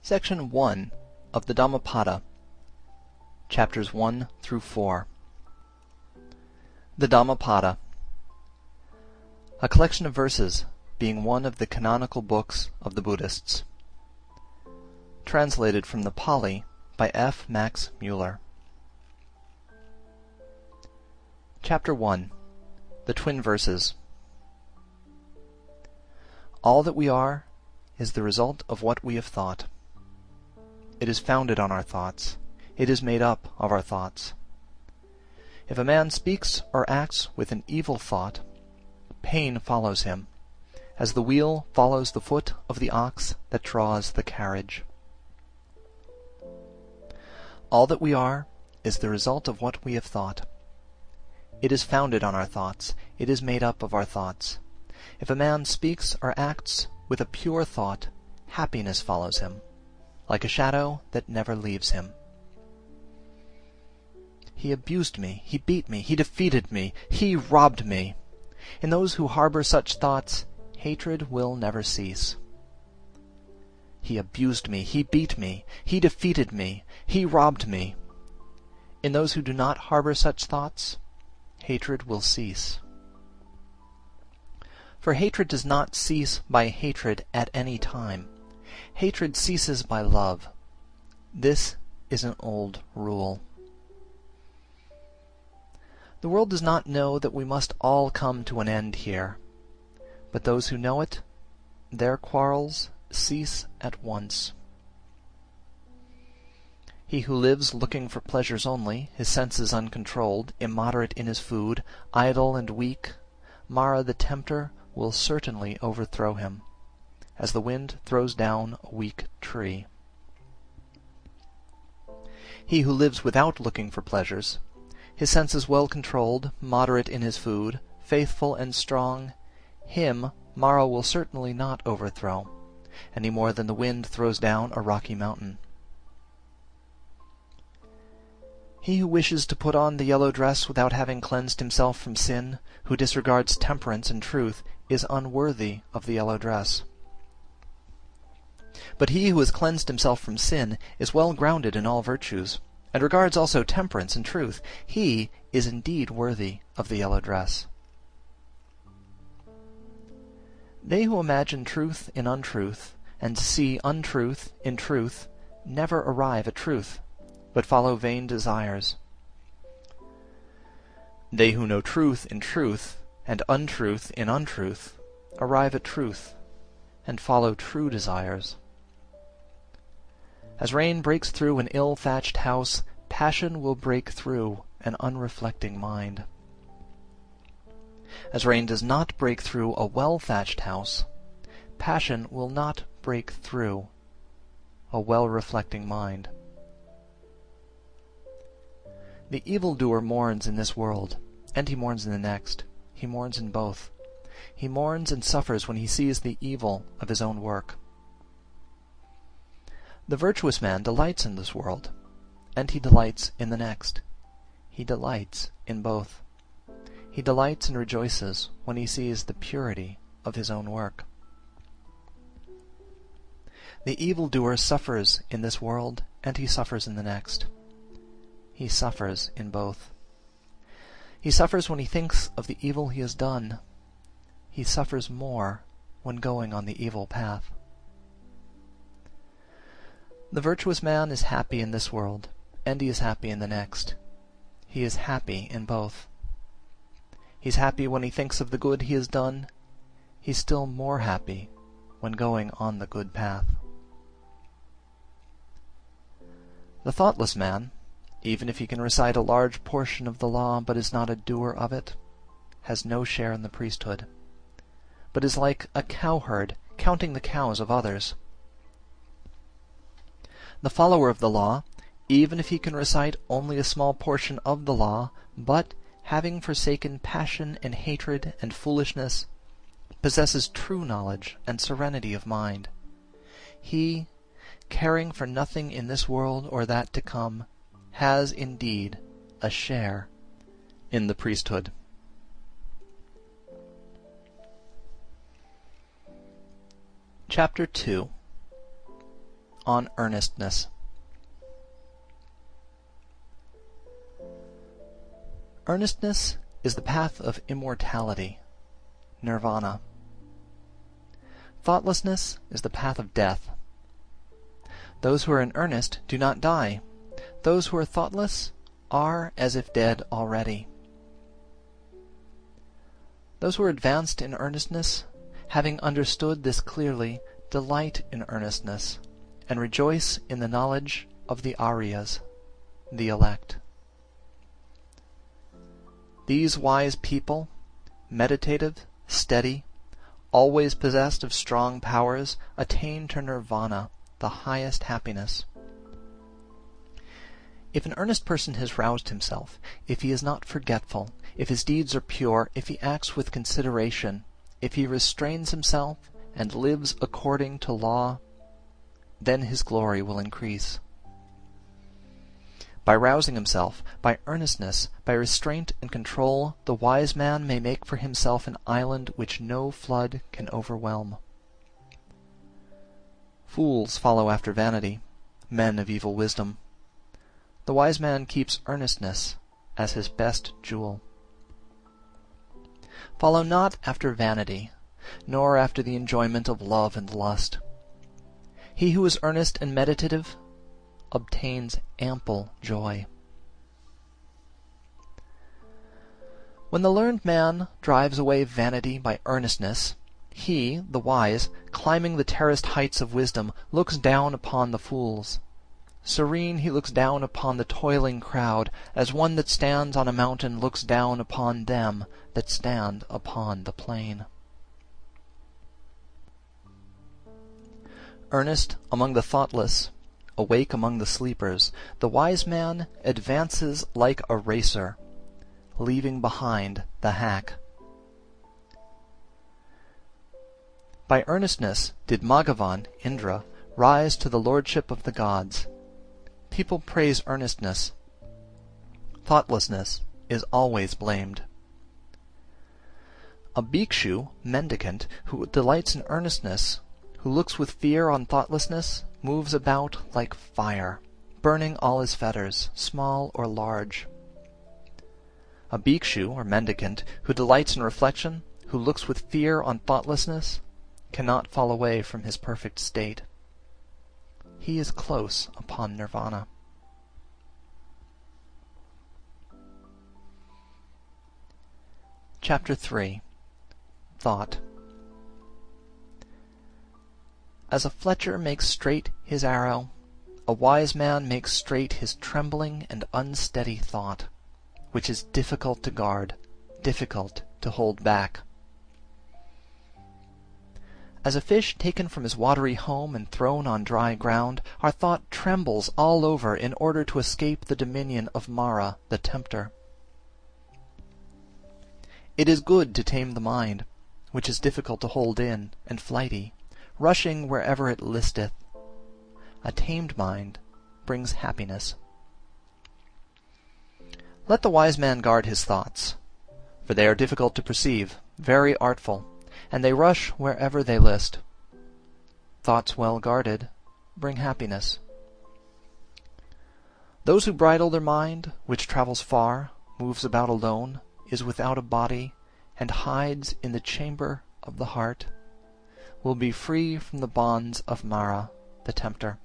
Section 1 of the Dhammapada, Chapters 1 through 4. The Dhammapada, a collection of verses, being one of the canonical books of the Buddhists. Translated from the Pali by F. Max Mueller. Chapter 1. The Twin Verses. All that we are is the result of what we have thought. It is founded on our thoughts. It is made up of our thoughts. If a man speaks or acts with an evil thought, pain follows him, as the wheel follows the foot of the ox that draws the carriage. All that we are is the result of what we have thought. It is founded on our thoughts. It is made up of our thoughts. If a man speaks or acts with a pure thought, happiness follows him, like a shadow that never leaves him. He abused me, he beat me, he defeated me, he robbed me. In those who harbor such thoughts, hatred will never cease. He abused me, he beat me, he defeated me, he robbed me. In those who do not harbor such thoughts, hatred will cease. For hatred does not cease by hatred at any time. Hatred ceases by love. This is an old rule. The world does not know that we must all come to an end here, but those who know it, their quarrels cease at once. He who lives looking for pleasures only, his senses uncontrolled, immoderate in his food, idle and weak, Mara the tempter will certainly overthrow him, as the wind throws down a weak tree. He who lives without looking for pleasures, his senses well controlled, moderate in his food, faithful and strong, him Mara will certainly not overthrow, any more than the wind throws down a rocky mountain. He who wishes to put on the yellow dress without having cleansed himself from sin, who disregards temperance and truth, is unworthy of the yellow dress. But he who has cleansed himself from sin is well grounded in all virtues, and regards also temperance and truth. He is indeed worthy of the yellow dress. They who imagine truth in untruth, and see untruth in truth, never arrive at truth, but follow vain desires. They who know truth in truth, and untruth in untruth, arrive at truth, and follow true desires. As rain breaks through an ill-thatched house, passion will break through an unreflecting mind. As rain does not break through a well-thatched house, passion will not break through a well-reflecting mind. The evildoer mourns in this world, and he mourns in the next. He mourns in both. He mourns and suffers when he sees the evil of his own work. The virtuous man delights in this world, and he delights in the next. He delights in both. He delights and rejoices when he sees the purity of his own work. The evildoer suffers in this world, and he suffers in the next. He suffers in both. He suffers when he thinks of the evil he has done. He suffers more when going on the evil path. The virtuous man is happy in this world, and he is happy in the next. He is happy in both. He is happy when he thinks of the good he has done. He is still more happy when going on the good path. The thoughtless man, even if he can recite a large portion of the law but is not a doer of it, has no share in the priesthood, but is like a cowherd counting the cows of others. The follower of the law, even if he can recite only a small portion of the law, but, having forsaken passion and hatred and foolishness, possesses true knowledge and serenity of mind. He, caring for nothing in this world or that to come, has indeed a share in the priesthood. Chapter 2. on earnestness. Earnestness is the path of immortality, nirvana. Thoughtlessness is the path of death. Those who are in earnest do not die. Those who are thoughtless are as if dead already. Those who are advanced in earnestness, having understood this clearly, delight in earnestness, and rejoice in the knowledge of the Aryas, the elect. These wise people, meditative, steady, always possessed of strong powers, attain to nirvana, the highest happiness. If an earnest person has roused himself, if he is not forgetful, if his deeds are pure, if he acts with consideration, if he restrains himself and lives according to law, then his glory will increase. By rousing himself, by earnestness, by restraint and control, the wise man may make for himself an island which no flood can overwhelm. Fools follow after vanity, men of evil wisdom. The wise man keeps earnestness as his best jewel. Follow not after vanity, nor after the enjoyment of love and lust. He who is earnest and meditative obtains ample joy. When the learned man drives away vanity by earnestness, he, the wise, climbing the terraced heights of wisdom, looks down upon the fools. Serene he looks down upon the toiling crowd, as one that stands on a mountain looks down upon them that stand upon the plain. Earnest among the thoughtless, awake among the sleepers, the wise man advances like a racer, leaving behind the hack. By earnestness did Maghavan, Indra, rise to the lordship of the gods. People praise earnestness. Thoughtlessness is always blamed. A bhikshu, mendicant, who delights in earnestness, who looks with fear on thoughtlessness, moves about like fire, burning all his fetters, small or large. A bhikshu, or mendicant, who delights in reflection, who looks with fear on thoughtlessness, cannot fall away from his perfect state. He is close upon nirvana. Chapter 3. Thought. As a fletcher makes straight his arrow, a wise man makes straight his trembling and unsteady thought, which is difficult to guard, difficult to hold back. As a fish taken from his watery home and thrown on dry ground, our thought trembles all over in order to escape the dominion of Mara, the tempter. It is good to tame the mind, which is difficult to hold in, and flighty, rushing wherever it listeth. A tamed mind brings happiness. Let the wise man guard his thoughts, for they are difficult to perceive, very artful, and they rush wherever they list. Thoughts well guarded bring happiness. Those who bridle their mind, which travels far, moves about alone, is without a body, and hides in the chamber of the heart, will be free from the bonds of Mara, the tempter.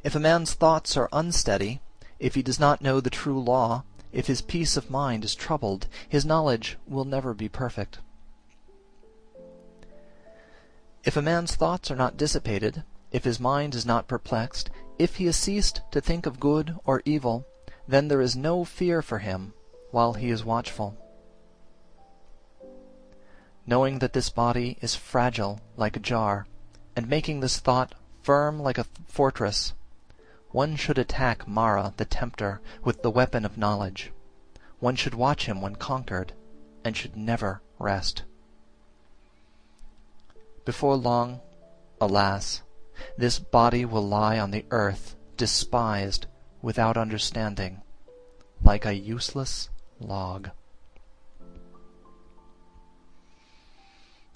If a man's thoughts are unsteady, if he does not know the true law, if his peace of mind is troubled, his knowledge will never be perfect. If a man's thoughts are not dissipated, if his mind is not perplexed, if he has ceased to think of good or evil, then there is no fear for him while he is watchful. Knowing that this body is fragile like a jar, and making this thought firm like a fortress, one should attack Mara, the tempter, with the weapon of knowledge. One should watch him when conquered, and should never rest. Before long, alas, this body will lie on the earth, despised, without understanding, like a useless log.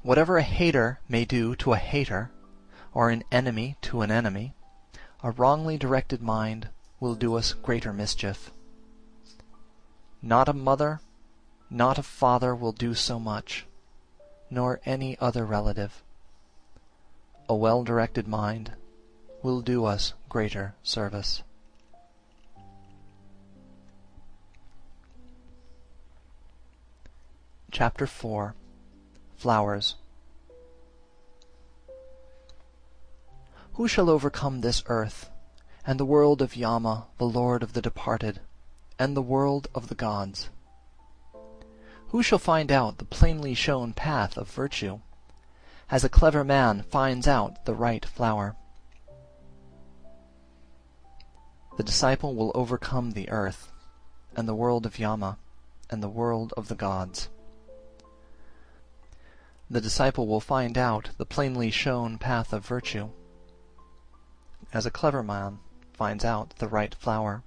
Whatever a hater may do to a hater, or an enemy to an enemy, a wrongly directed mind will do us greater mischief. Not a mother, not a father will do so much, nor any other relative. A well-directed mind will do us greater service. Chapter 4. Flowers. Who shall overcome this earth, and the world of Yama, the lord of the departed, and the world of the gods? Who shall find out the plainly shown path of virtue, as a clever man finds out the right flower? The disciple will overcome the earth, and the world of Yama, and the world of the gods. The disciple will find out the plainly shown path of virtue, as a clever man finds out the right flower.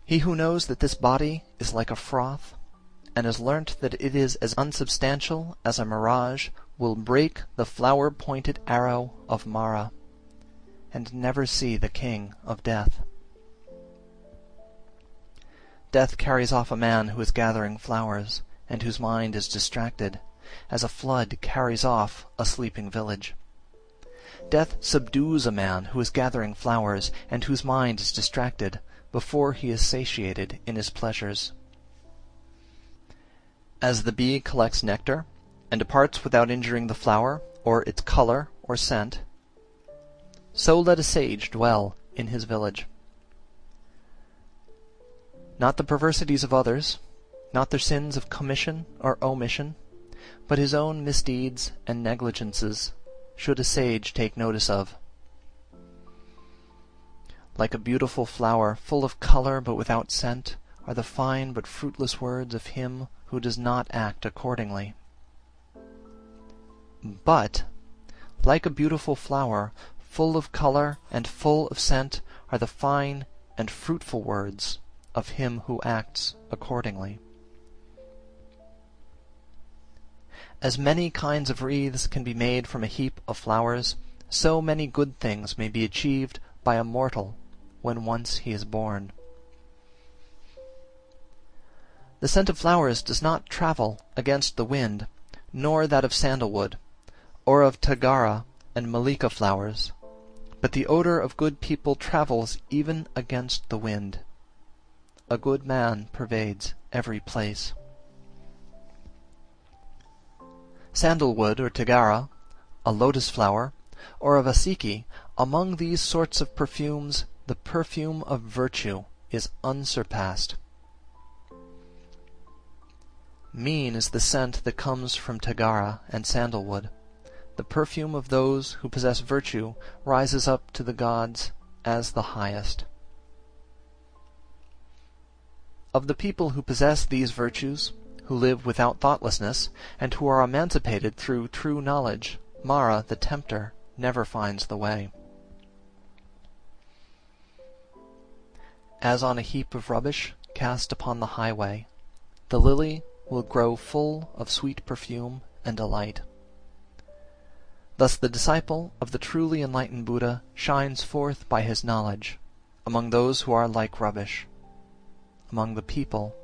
He who knows that this body is like a froth, and has learnt that it is as unsubstantial as a mirage, will break the flower-pointed arrow of Mara, and never see the king of death. Death carries off a man who is gathering flowers, and whose mind is distracted, as a flood carries off a sleeping village. Death subdues a man who is gathering flowers, and whose mind is distracted, before he is satiated in his pleasures. As the bee collects nectar, and departs without injuring the flower, or its colour or scent, so let a sage dwell in his village. Not the perversities of others, not their sins of commission or omission, but his own misdeeds and negligences should a sage take notice of. Like a beautiful flower, full of colour but without scent, are the fine but fruitless words of him who does not act accordingly. But, like a beautiful flower, full of colour and full of scent, are the fine and fruitful words of him who acts accordingly. As many kinds of wreaths can be made from a heap of flowers, so many good things may be achieved by a mortal when once he is born. The scent of flowers does not travel against the wind, nor that of sandalwood, or of tagara and malika flowers, but the odour of good people travels even against the wind. A good man pervades every place. Sandalwood or tagara, a lotus flower, or a vasiki, among these sorts of perfumes the perfume of virtue is unsurpassed. Mean is the scent that comes from tagara and sandalwood. The perfume of those who possess virtue rises up to the gods as the highest. Of the people who possess these virtues, who live without thoughtlessness, and who are emancipated through true knowledge, Mara, the tempter, never finds the way. As on a heap of rubbish cast upon the highway, the lily will grow full of sweet perfume and delight. Thus the disciple of the truly enlightened Buddha shines forth by his knowledge among those who are like rubbish, among the people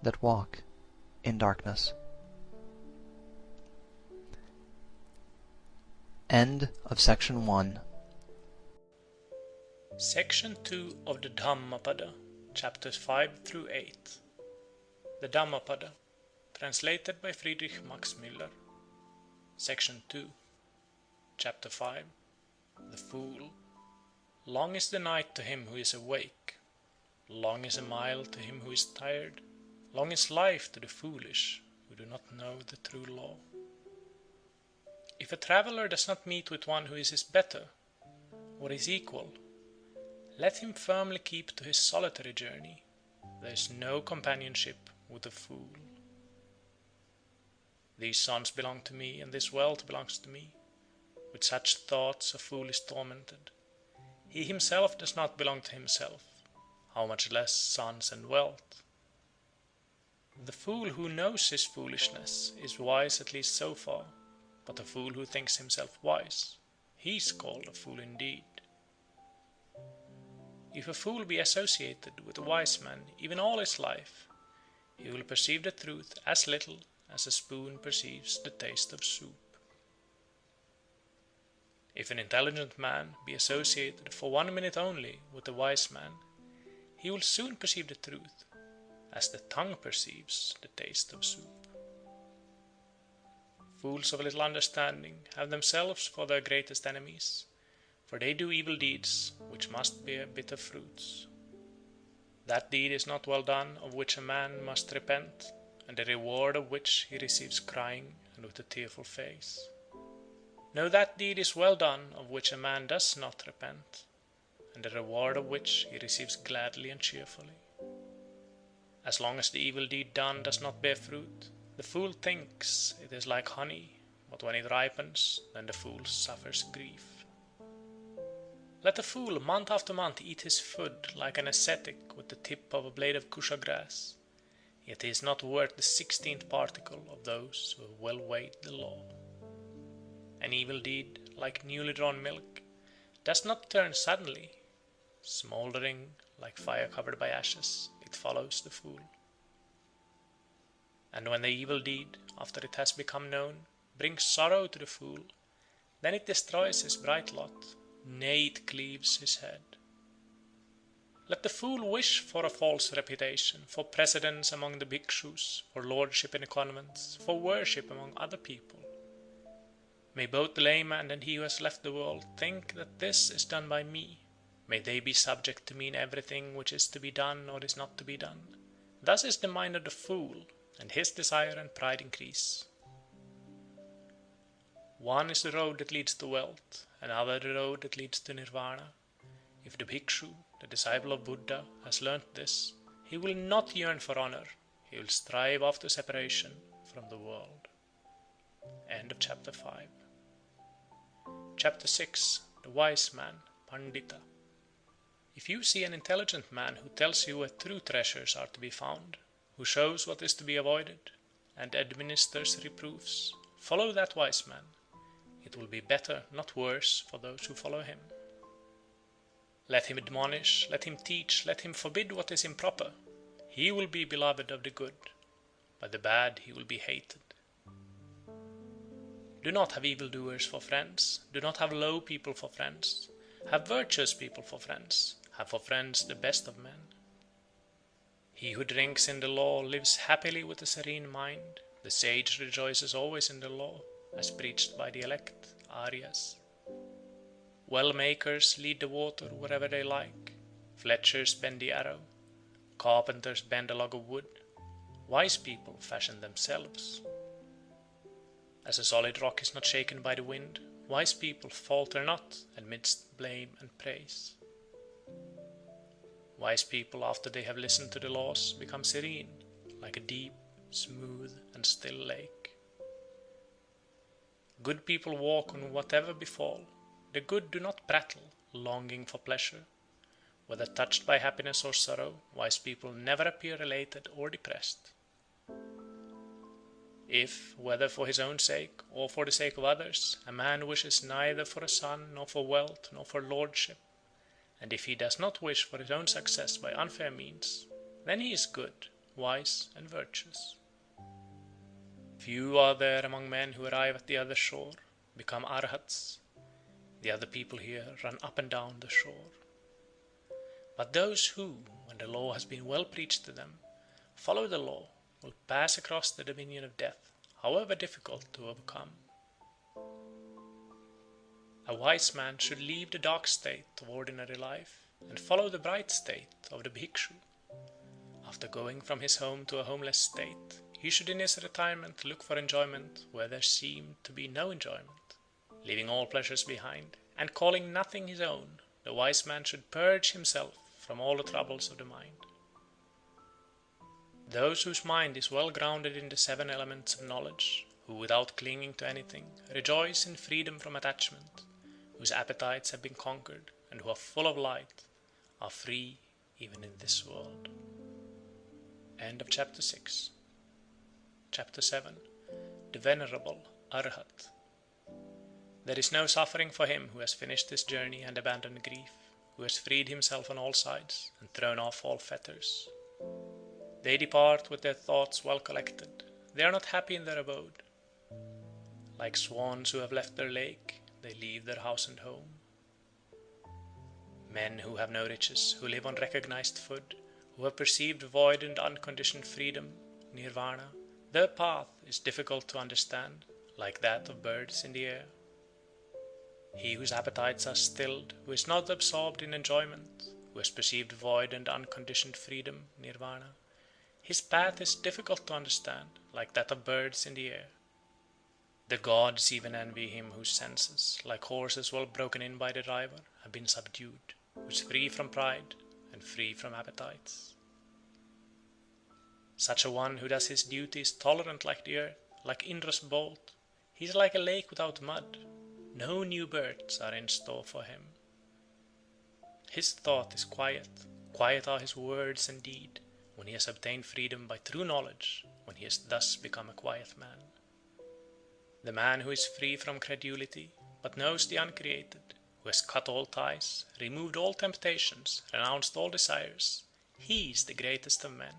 that walk in darkness. End of Section 1. Section 2 of the Dhammapada, chapters 5 through 8. The Dhammapada, translated by Friedrich Max Müller. Section 2. Chapter 5. The Fool. Long is the night to him who is awake. Long is a mile to him who is tired. Long is life to the foolish, who do not know the true law. If a traveller does not meet with one who is his better, or his equal, let him firmly keep to his solitary journey. There is no companionship with a fool. These sons belong to me, and this wealth belongs to me. With such thoughts a fool is tormented. He himself does not belong to himself, how much less sons and wealth. The fool who knows his foolishness is wise at least so far, but a fool who thinks himself wise, he is called a fool indeed. If a fool be associated with a wise man even all his life, he will perceive the truth as little as a spoon perceives the taste of soup. If an intelligent man be associated for 1 minute only with a wise man, he will soon perceive the truth, as the tongue perceives the taste of soup. Fools of little understanding have themselves for their greatest enemies, for they do evil deeds which must bear bitter fruits. That deed is not well done of which a man must repent, and the reward of which he receives crying and with a tearful face. No, that deed is well done of which a man does not repent, and the reward of which he receives gladly and cheerfully. As long as the evil deed done does not bear fruit, the fool thinks it is like honey, but when it ripens, then the fool suffers grief. Let a fool month after month eat his food like an ascetic with the tip of a blade of kusha grass, yet he is not worth the 16th particle of those who have well weighed the law. An evil deed, like newly drawn milk, does not turn suddenly. Smouldering like fire covered by ashes, it follows the fool. And when the evil deed, after it has become known, brings sorrow to the fool, then it destroys his bright lot, nay, it cleaves his head. Let the fool wish for a false reputation, for precedence among the bhikshus, for lordship in the convents, for worship among other people. May both the layman and he who has left the world think that this is done by me. May they be subject to me in everything which is to be done or is not to be done. Thus is the mind of the fool, and his desire and pride increase. One is the road that leads to wealth, another the road that leads to nirvana. If the bhikshu, the disciple of Buddha, has learnt this, he will not yearn for honor, he will strive after separation from the world. End of chapter 5. Chapter 6. The Wise Man, Pandita. If you see an intelligent man who tells you where true treasures are to be found, who shows what is to be avoided, and administers reproofs, follow that wise man. It will be better, not worse, for those who follow him. Let him admonish, let him teach, let him forbid what is improper. He will be beloved of the good, by the bad he will be hated. Do not have evildoers for friends, do not have low people for friends. Have virtuous people for friends, have for friends the best of men. He who drinks in the law lives happily with a serene mind. The sage rejoices always in the law, as preached by the elect, Aryas. Well makers lead the water wherever they like. Fletchers bend the arrow. Carpenters bend a log of wood. Wise people fashion themselves. As a solid rock is not shaken by the wind, wise people falter not amidst blame and praise. Wise people, after they have listened to the laws, become serene, like a deep, smooth, and still lake. Good people walk on whatever befall. The good do not prattle, longing for pleasure. Whether touched by happiness or sorrow, wise people never appear elated or depressed. If, whether for his own sake or for the sake of others, a man wishes neither for a son, nor for wealth, nor for lordship, and if he does not wish for his own success by unfair means, then he is good, wise, and virtuous. Few are there among men who arrive at the other shore, become arhats. The other people here run up and down the shore. But those who, when the law has been well preached to them, follow the law, will pass across the dominion of death, however difficult to overcome. A wise man should leave the dark state of ordinary life and follow the bright state of the bhikshu. After going from his home to a homeless state, he should in his retirement look for enjoyment where there seemed to be no enjoyment. Leaving all pleasures behind, and calling nothing his own, the wise man should purge himself from all the troubles of the mind. Those whose mind is well grounded in the 7 elements of knowledge, who without clinging to anything rejoice in freedom from attachment, whose appetites have been conquered, and who are full of light, are free even in this world. End of chapter 6. Chapter 7. The Venerable Arhat. There is no suffering for him who has finished his journey and abandoned grief, who has freed himself on all sides and thrown off all fetters. They depart with their thoughts well collected. They are not happy in their abode. Like swans who have left their lake, they leave their house and home. Men who have no riches, who live on recognized food, who have perceived void and unconditioned freedom, nirvana, their path is difficult to understand, like that of birds in the air. He whose appetites are stilled, who is not absorbed in enjoyment, who has perceived void and unconditioned freedom, nirvana, his path is difficult to understand, like that of birds in the air. The gods even envy him whose senses, like horses well broken in by the driver, have been subdued, who is free from pride and free from appetites. Such a one who does his duty is tolerant like the earth, like Indra's bolt. He is like a lake without mud. No new births are in store for him. His thought is quiet. Quiet are his words and deed, when he has obtained freedom by true knowledge, when he has thus become a quiet man. The man who is free from credulity, but knows the uncreated, who has cut all ties, removed all temptations, renounced all desires, he is the greatest of men.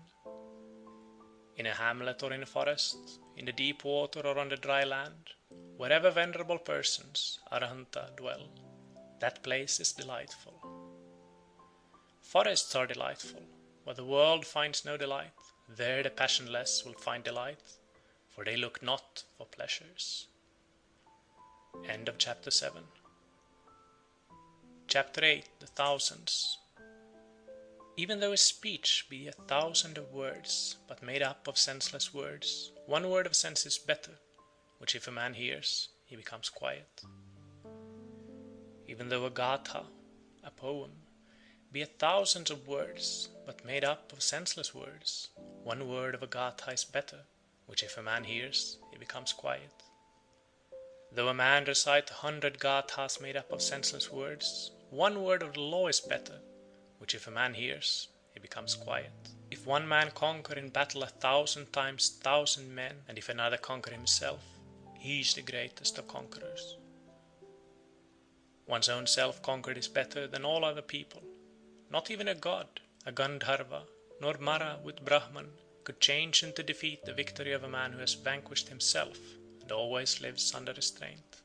In a hamlet or in a forest, in the deep water or on the dry land, wherever venerable persons, arahanta, dwell, that place is delightful. Forests are delightful. Where the world finds no delight, there the passionless will find delight, for they look not for pleasures. End of chapter 7. Chapter 8. The Thousands. Even though a speech be 1,000 of words, but made up of senseless words, one word of sense is better, which if a man hears, he becomes quiet. Even though a gatha, a poem, be 1,000 of words, but made up of senseless words, one word of a gatha is better, which if a man hears, he becomes quiet. Though a man recite 100 gathas made up of senseless words, one word of the law is better, which if a man hears, he becomes quiet. If one man conquer in battle 1,000 times 1,000 men, and if another conquer himself, he is the greatest of conquerors. One's own self conquered is better than all other people. Not even a god, a Gandharva, nor Mara with Brahman could change into defeat the victory of a man who has vanquished himself and always lives under restraint.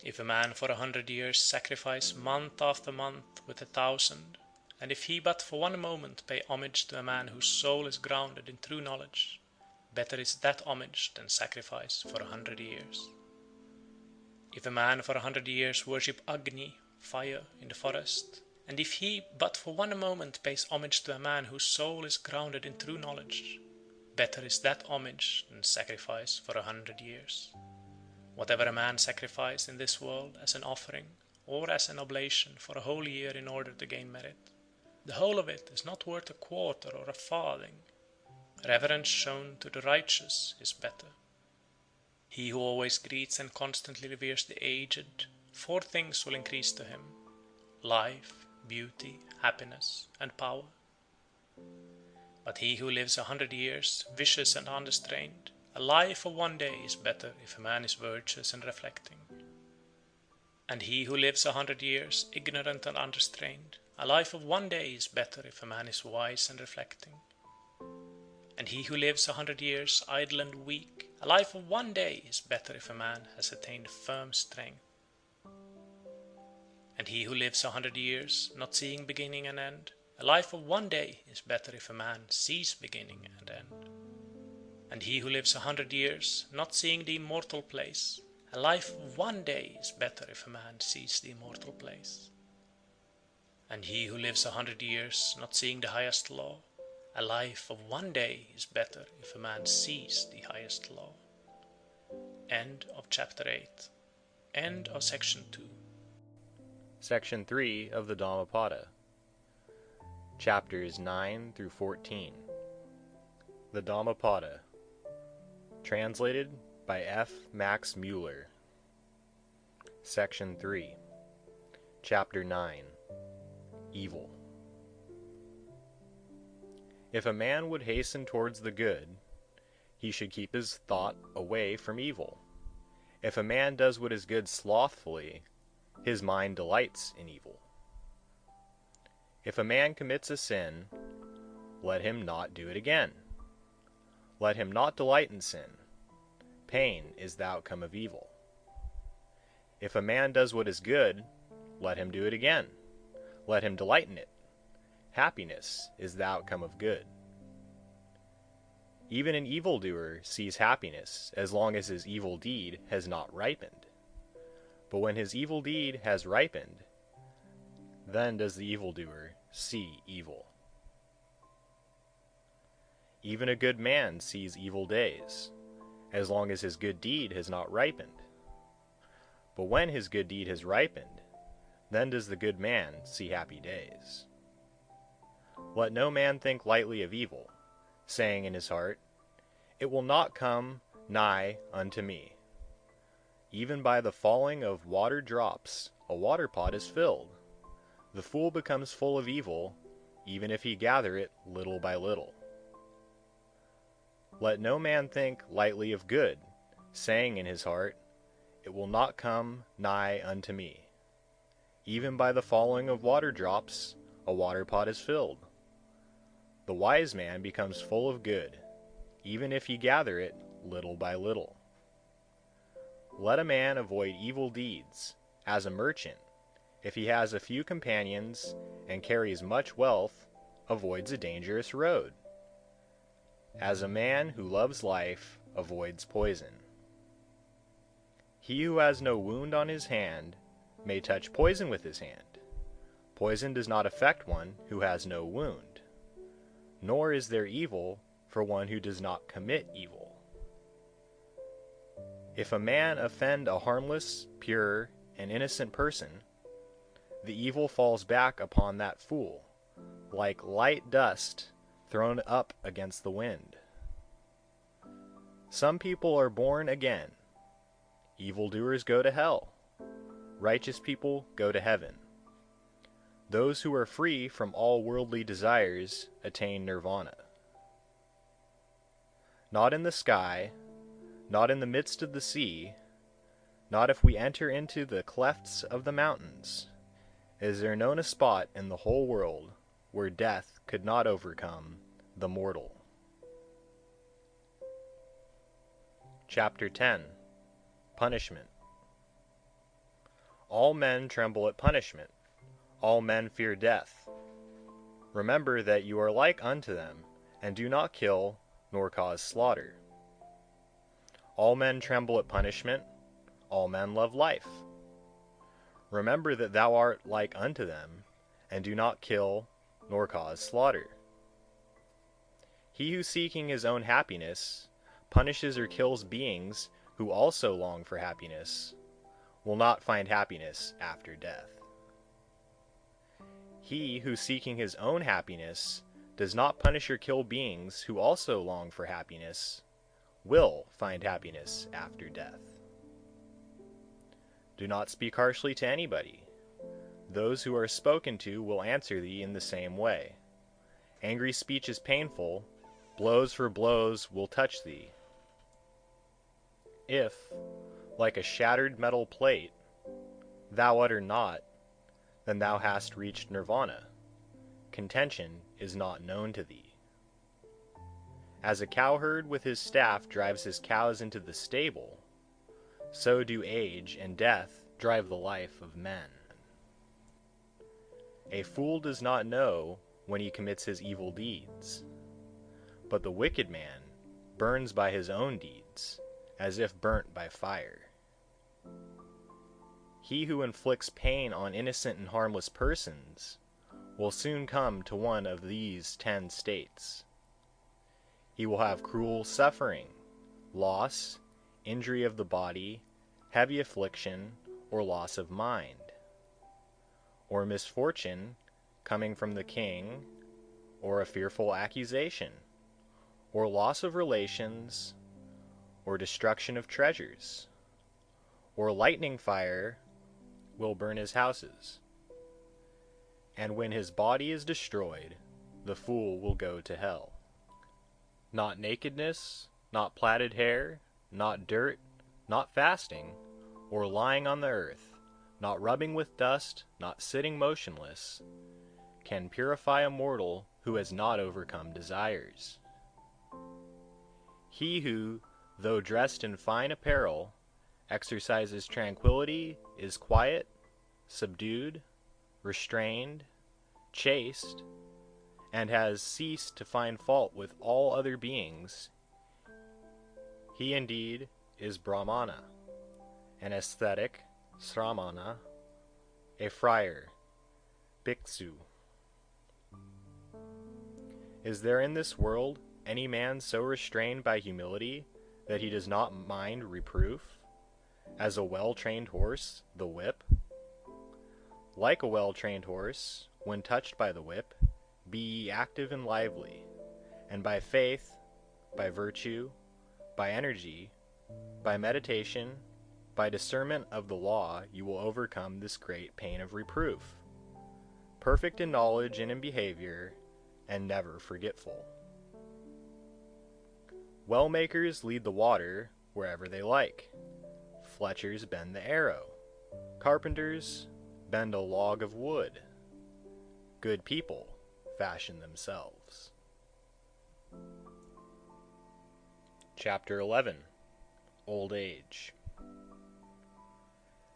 If a man for 100 years sacrifice month after month with 1,000, and if he but for one moment pay homage to a man whose soul is grounded in true knowledge, better is that homage than sacrifice for 100 years. If a man for 100 years worship Agni, fire, in the forest, and if he but for one moment pays homage to a man whose soul is grounded in true knowledge, better is that homage than sacrifice for 100 years. Whatever a man sacrifice in this world as an offering or as an oblation for a whole year in order to gain merit, the whole of it is not worth a quarter or a farthing. Reverence shown to the righteous is better. He who always greets and constantly reveres the aged, 4 things will increase to him: life, beauty, happiness, and power. But he who lives 100 years, vicious and unrestrained, a life of 1 day is better if a man is virtuous and reflecting. And he who lives 100 years, ignorant and unrestrained, a life of 1 day is better if a man is wise and reflecting. And he who lives 100 years, idle and weak, a life of 1 day is better if a man has attained firm strength. And he who lives 100 years, not seeing beginning and end, a life of 1 day is better if a man sees beginning and end. And he who lives 100 years, not seeing the immortal place, a life of 1 day is better if a man sees the immortal place. And he who lives 100 years, not seeing the highest law, a life of 1 day is better if a man sees the highest law. End of chapter 8. End of section 2. Section 3 of the Dhammapada. Chapters 9 through 14. The Dhammapada. Translated by F. Max Mueller. Section 3. Chapter 9. Evil. If a man would hasten towards the good, he should keep his thought away from evil, If a man does what is good slothfully, his mind delights in evil. If a man commits a sin, let him not do it again. Let him not delight in sin. Pain is the outcome of evil. If a man does what is good, let him do it again. Let him delight in it. Happiness is the outcome of good. Even an evildoer sees happiness as long as his evil deed has not ripened. But when his evil deed has ripened, then does the evildoer see evil. Even a good man sees evil days, as long as his good deed has not ripened. But when his good deed has ripened, then does the good man see happy days. Let no man think lightly of evil, saying in his heart, "It will not come nigh unto me." Even by the falling of water drops, a water pot is filled. The fool becomes full of evil, even if he gather it little by little. Let no man think lightly of good, saying in his heart, "It will not come nigh unto me." Even by the falling of water drops, a water pot is filled. The wise man becomes full of good, even if he gather it little by little. Let a man avoid evil deeds, as a merchant, if he has a few companions and carries much wealth, avoids a dangerous road. As a man who loves life avoids poison. He who has no wound on his hand may touch poison with his hand. Poison does not affect one who has no wound, nor is there evil for one who does not commit evil. If a man offend a harmless, pure, and innocent person, the evil falls back upon that fool, like light dust thrown up against the wind. Some people are born again. Evildoers go to hell. Righteous people go to heaven. Those who are free from all worldly desires attain nirvana. Not in the sky, not in the midst of the sea, not if we enter into the clefts of the mountains, is there known a spot in the whole world where death could not overcome the mortal. Chapter 10. Punishment. All men tremble at punishment. All men fear death. Remember that you are like unto them, and do not kill, nor cause slaughter. All men tremble at punishment. All men love life. Remember that thou art like unto them, and do not kill, nor cause slaughter. He who seeking his own happiness punishes or kills beings who also long for happiness will not find happiness after death. He who seeking his own happiness does not punish or kill beings who also long for happiness will find happiness after death. Do not speak harshly to anybody. Those who are spoken to will answer thee in the same way. Angry speech is painful. Blows for blows will touch thee. If, like a shattered metal plate, thou utter not, then thou hast reached nirvana. Contention is not known to thee. As a cowherd with his staff drives his cows into the stable, so do age and death drive the life of men. A fool does not know when he commits his evil deeds, but the wicked man burns by his own deeds, as if burnt by fire. He who inflicts pain on innocent and harmless persons will soon come to one of these 10 states. He will have cruel suffering, loss, injury of the body, heavy affliction, or loss of mind, or misfortune coming from the king, or a fearful accusation, or loss of relations, or destruction of treasures, or lightning fire will burn his houses. And when his body is destroyed, the fool will go to hell. Not nakedness, not plaited hair, not dirt, not fasting, or lying on the earth, not rubbing with dust, not sitting motionless, can purify a mortal who has not overcome desires. He who, though dressed in fine apparel, exercises tranquility, is quiet, subdued, restrained, chaste, and has ceased to find fault with all other beings, he indeed is Brahmana, an ascetic, Sramana, a friar, Bhiksu. Is there in this world any man so restrained by humility that he does not mind reproof, as a well-trained horse the whip? Like a well-trained horse, when touched by the whip, be ye active and lively, and by faith, by virtue, by energy, by meditation, by discernment of the law, you will overcome this great pain of reproof, perfect in knowledge and in behavior, and never forgetful. Well makers lead the water wherever they like. Fletchers bend the arrow. Carpenters bend a log of wood. Good people fashion themselves. Chapter 11. Old Age.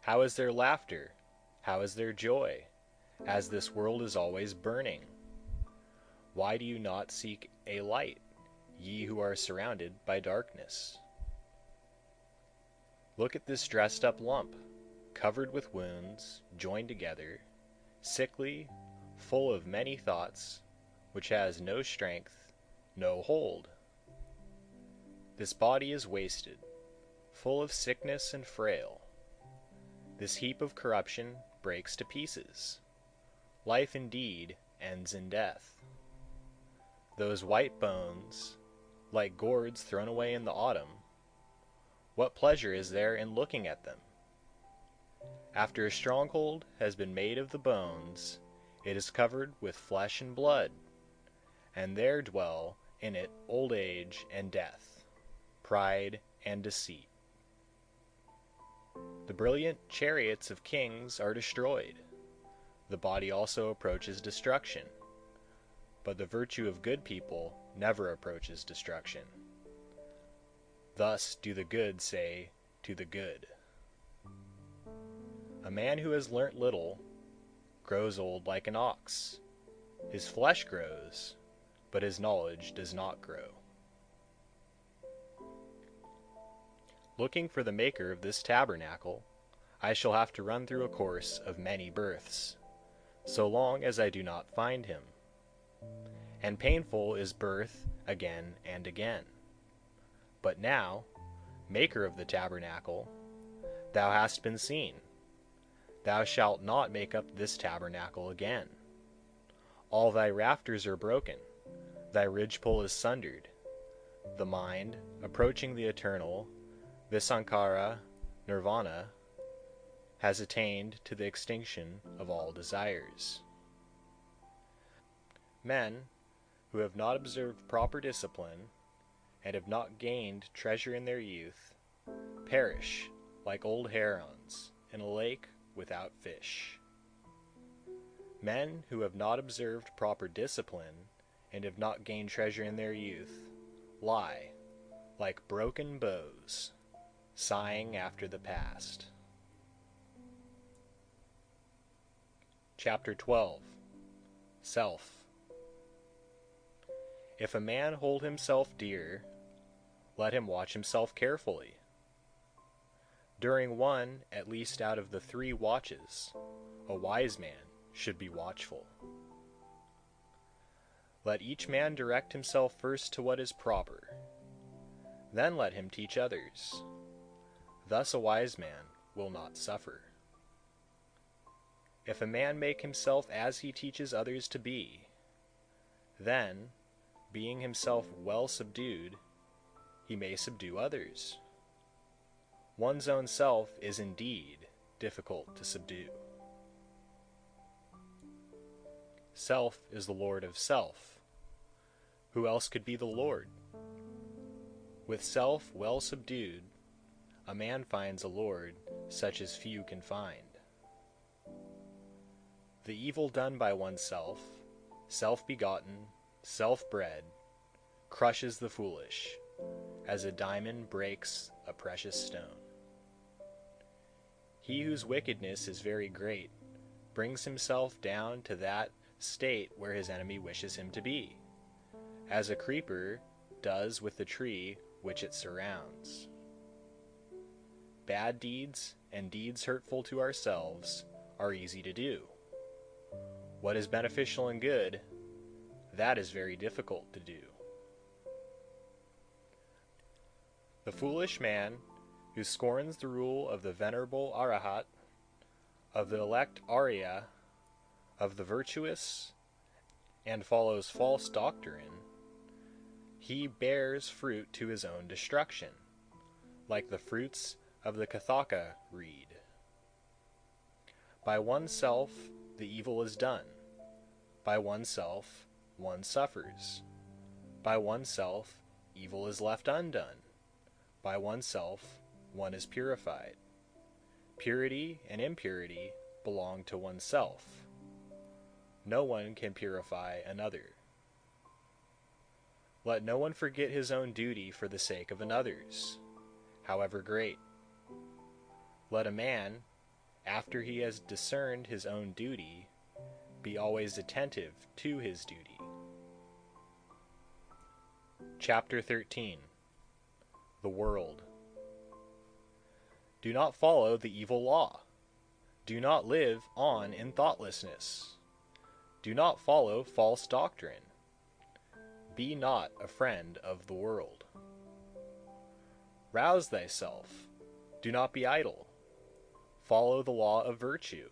How is their laughter? How is their joy, as this world is always burning? Why do you not seek a light, ye who are surrounded by darkness? Look at this dressed-up lump, covered with wounds, joined together, sickly, full of many thoughts, which has no strength, no hold. This body is wasted, full of sickness and frail. This heap of corruption breaks to pieces. Life indeed ends in death. Those white bones, like gourds thrown away in the autumn, what pleasure is there in looking at them? After a stronghold has been made of the bones, it is covered with flesh and blood, and there dwell in it old age and death, pride and deceit. The brilliant chariots of kings are destroyed. The body also approaches destruction, but the virtue of good people never approaches destruction. Thus do the good say to the good. A man who has learnt little grows old like an ox. His flesh grows, but his knowledge does not grow. Looking for the maker of this tabernacle, I shall have to run through a course of many births, so long as I do not find him. And painful is birth again and again. But now, maker of the tabernacle, thou hast been seen. Thou shalt not make up this tabernacle again. All thy rafters are broken, thy ridgepole is sundered. The mind, approaching the eternal, Visankhara, Nirvana, has attained to the extinction of all desires. Men who have not observed proper discipline and have not gained treasure in their youth perish like old herons in a lake without fish. Men who have not observed proper discipline and have not gained treasure in their youth lie like broken bows, sighing after the past. Chapter 12. Self. If a man hold himself dear, let him watch himself carefully. During one at least out of the 3 watches, a wise man should be watchful. Let each man direct himself first to what is proper, then let him teach others. Thus a wise man will not suffer. If a man make himself as he teaches others to be, then, being himself well subdued, he may subdue others. One's own self is indeed difficult to subdue. Self is the lord of self. Who else could be the lord? With self well subdued, a man finds a lord such as few can find. The evil done by oneself, self-begotten, self-bred, crushes the foolish, as a diamond breaks a precious stone. He whose wickedness is very great brings himself down to that state where his enemy wishes him to be, as a creeper does with the tree which it surrounds. Bad deeds and deeds hurtful to ourselves are easy to do. What is beneficial and good, that is very difficult to do. The foolish man who scorns the rule of the venerable Arahat, of the elect Arya, of the virtuous, and follows false doctrine, he bears fruit to his own destruction, like the fruits of the Kathaka reed. By oneself the evil is done. By oneself one suffers. By oneself evil is left undone. By oneself one is purified. Purity and impurity belong to oneself. No one can purify another. Let no one forget his own duty for the sake of another's, however great. Let a man, after he has discerned his own duty, be always attentive to his duty. Chapter 13. The World. Do not follow the evil law. Do not live on in thoughtlessness. Do not follow false doctrine. Be not a friend of the world. Rouse thyself. Do not be idle. Follow the law of virtue.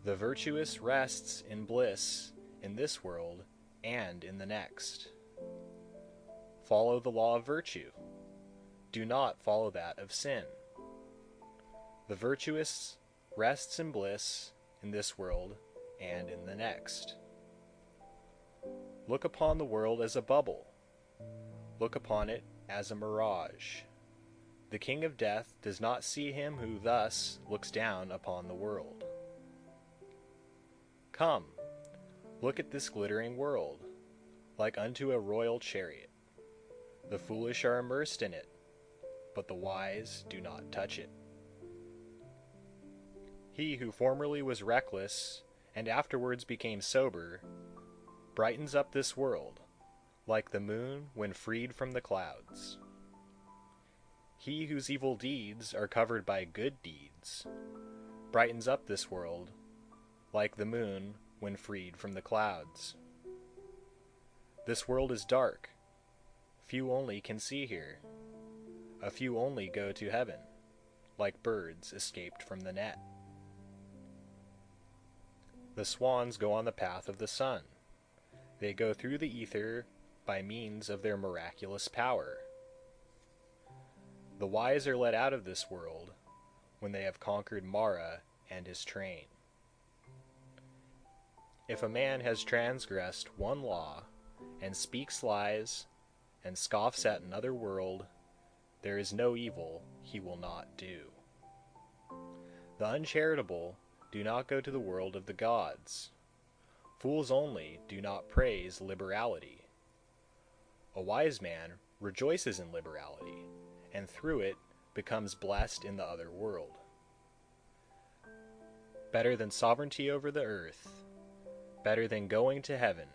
The virtuous rests in bliss in this world and in the next. Follow the law of virtue. Do not follow that of sin. The virtuous rests in bliss in this world and in the next. Look upon the world as a bubble. Look upon it as a mirage. The king of death does not see him who thus looks down upon the world. Come, look at this glittering world, like unto a royal chariot. The foolish are immersed in it, but the wise do not touch it. He who formerly was reckless and afterwards became sober brightens up this world, like the moon when freed from the clouds. He whose evil deeds are covered by good deeds brightens up this world, like the moon when freed from the clouds. This world is dark. Few only can see here. A few only go to heaven, like birds escaped from the net. The swans go on the path of the sun. They go through the ether by means of their miraculous power. The wise are let out of this world when they have conquered Mara and his train. If a man has transgressed one law, and speaks lies, and scoffs at another world, there is no evil he will not do. The uncharitable do not go to the world of the gods. Fools only do not praise liberality. A wise man rejoices in liberality, and through it becomes blessed in the other world. Better than sovereignty over the earth, better than going to heaven,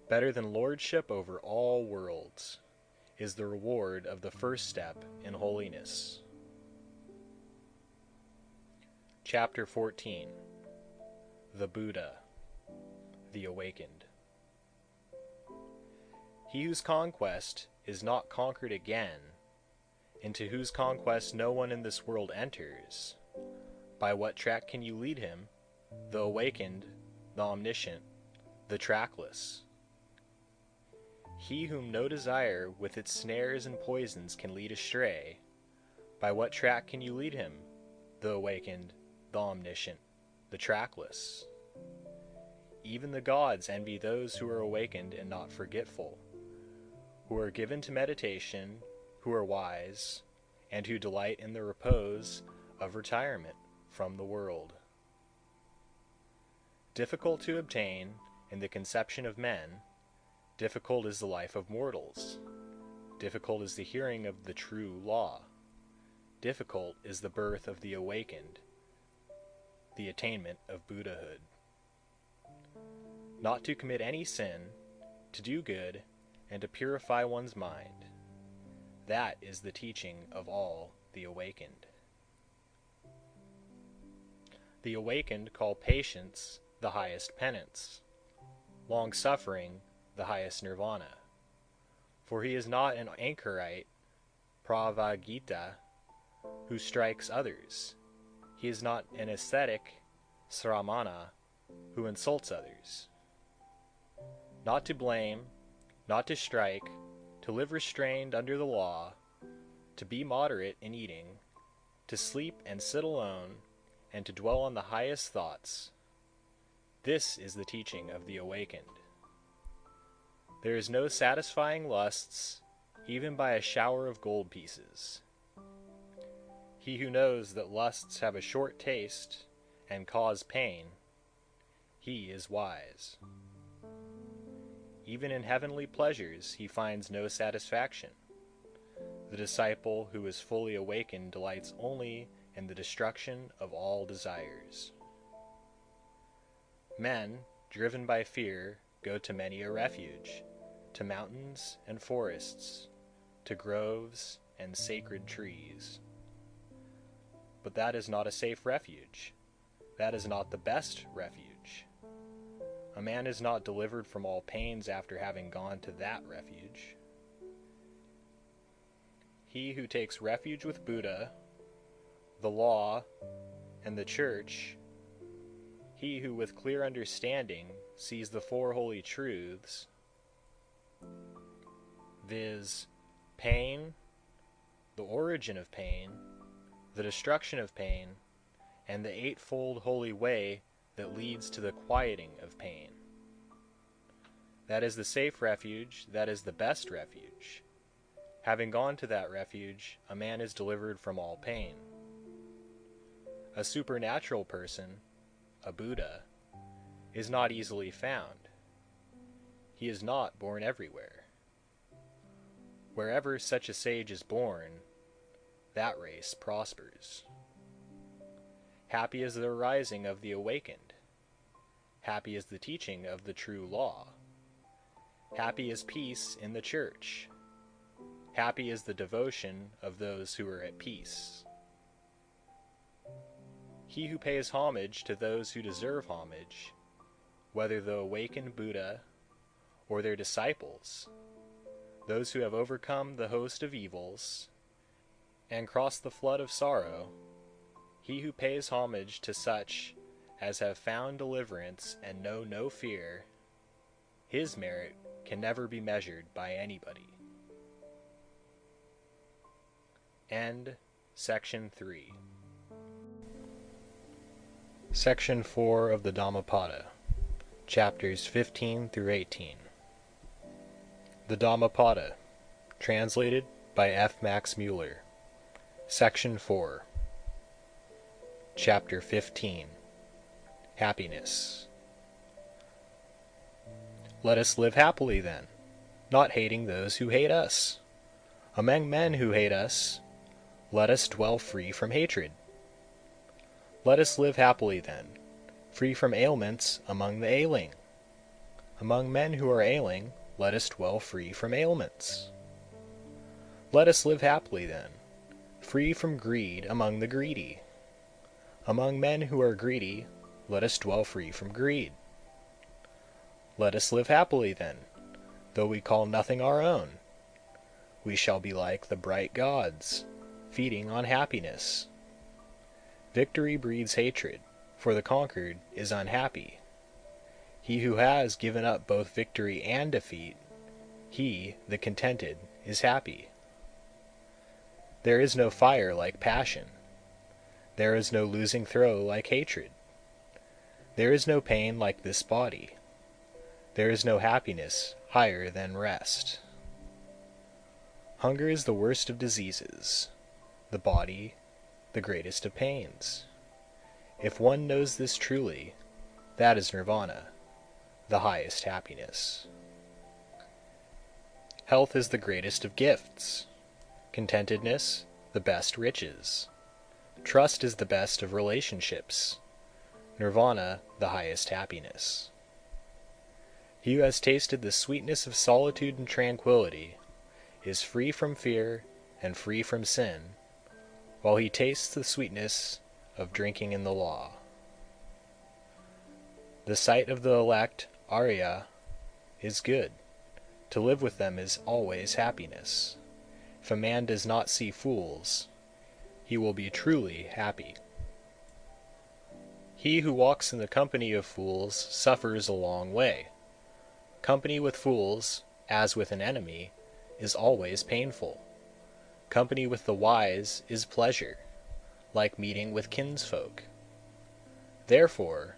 better than lordship over all worlds, is the reward of the first step in holiness. Chapter 14. The Buddha, the Awakened. He whose conquest is not conquered again, into whose conquest no one in this world enters, by what track can you lead him, the awakened, the omniscient, the trackless? He whom no desire with its snares and poisons can lead astray, by what track can you lead him, the awakened, the omniscient, the trackless? Even the gods envy those who are awakened and not forgetful, who are given to meditation, who are wise, and who delight in the repose of retirement from the world. Difficult to obtain in the conception of men, difficult is the life of mortals, difficult is the hearing of the true law, difficult is the birth of the awakened, the attainment of Buddhahood. Not to commit any sin, to do good, and to purify one's mind, that is the teaching of all the awakened. The awakened call patience the highest penance, long-suffering the highest nirvana. For he is not an anchorite, pravagita, who strikes others. He is not an ascetic, sramana, who insults others. Not to blame, not to strike, to live restrained under the law, to be moderate in eating, to sleep and sit alone, and to dwell on the highest thoughts. This is the teaching of the awakened. There is no satisfying lusts, even by a shower of gold pieces. He who knows that lusts have a short taste and cause pain, he is wise. Even in heavenly pleasures he finds no satisfaction. The disciple who is fully awakened delights only in the destruction of all desires. Men, driven by fear, go to many a refuge, to mountains and forests, to groves and sacred trees. But that is not a safe refuge. That is not the best refuge. A man is not delivered from all pains after having gone to that refuge. He who takes refuge with Buddha, the law, and the church, he who with clear understanding sees the four holy truths, viz., pain, the origin of pain, the destruction of pain, and the eightfold holy way that leads to the quieting of pain. That is the safe refuge, that is the best refuge. Having gone to that refuge, a man is delivered from all pain. A supernatural person, a Buddha, is not easily found. He is not born everywhere. Wherever such a sage is born, that race prospers. Happy is the arising of the awakened. Happy is the teaching of the true law. Happy is peace in the church. Happy is the devotion of those who are at peace. He who pays homage to those who deserve homage, whether the awakened Buddha or their disciples, those who have overcome the host of evils and crossed the flood of sorrow, he who pays homage to such as have found deliverance and know no fear, his merit can never be measured by anybody. End Section 3. Section 4 of the Dhammapada, chapters 15 through 18. The Dhammapada, translated by F. Max Mueller. Section 4. Chapter 15. Happiness. Let us live happily then, not hating those who hate us. Among men who hate us, let us dwell free from hatred. Let us live happily then, free from ailments among the ailing. Among men who are ailing, let us dwell free from ailments. Let us live happily then, free from greed among the greedy. Among men who are greedy, let us dwell free from greed. Let us live happily then, though we call nothing our own. We shall be like the bright gods, feeding on happiness. Victory breeds hatred, for the conquered is unhappy. He who has given up both victory and defeat, he, the contented, is happy. There is no fire like passion. There is no losing throw like hatred. There is no pain like this body. There is no happiness higher than rest. Hunger is the worst of diseases. the body, the greatest of pains. If one knows this truly, that is nirvana, the highest happiness. Health is the greatest of gifts, contentedness the best riches, trust is the best of relationships, nirvana the highest happiness. He who has tasted the sweetness of solitude and tranquility is free from fear and free from sin, while he tastes the sweetness of drinking in the law. The sight of the elect Arya is good. To live with them is always happiness. If a man does not see fools, he will be truly happy. He who walks in the company of fools suffers a long way. Company with fools, as with an enemy, is always painful. Company with the wise is pleasure, like meeting with kinsfolk. Therefore,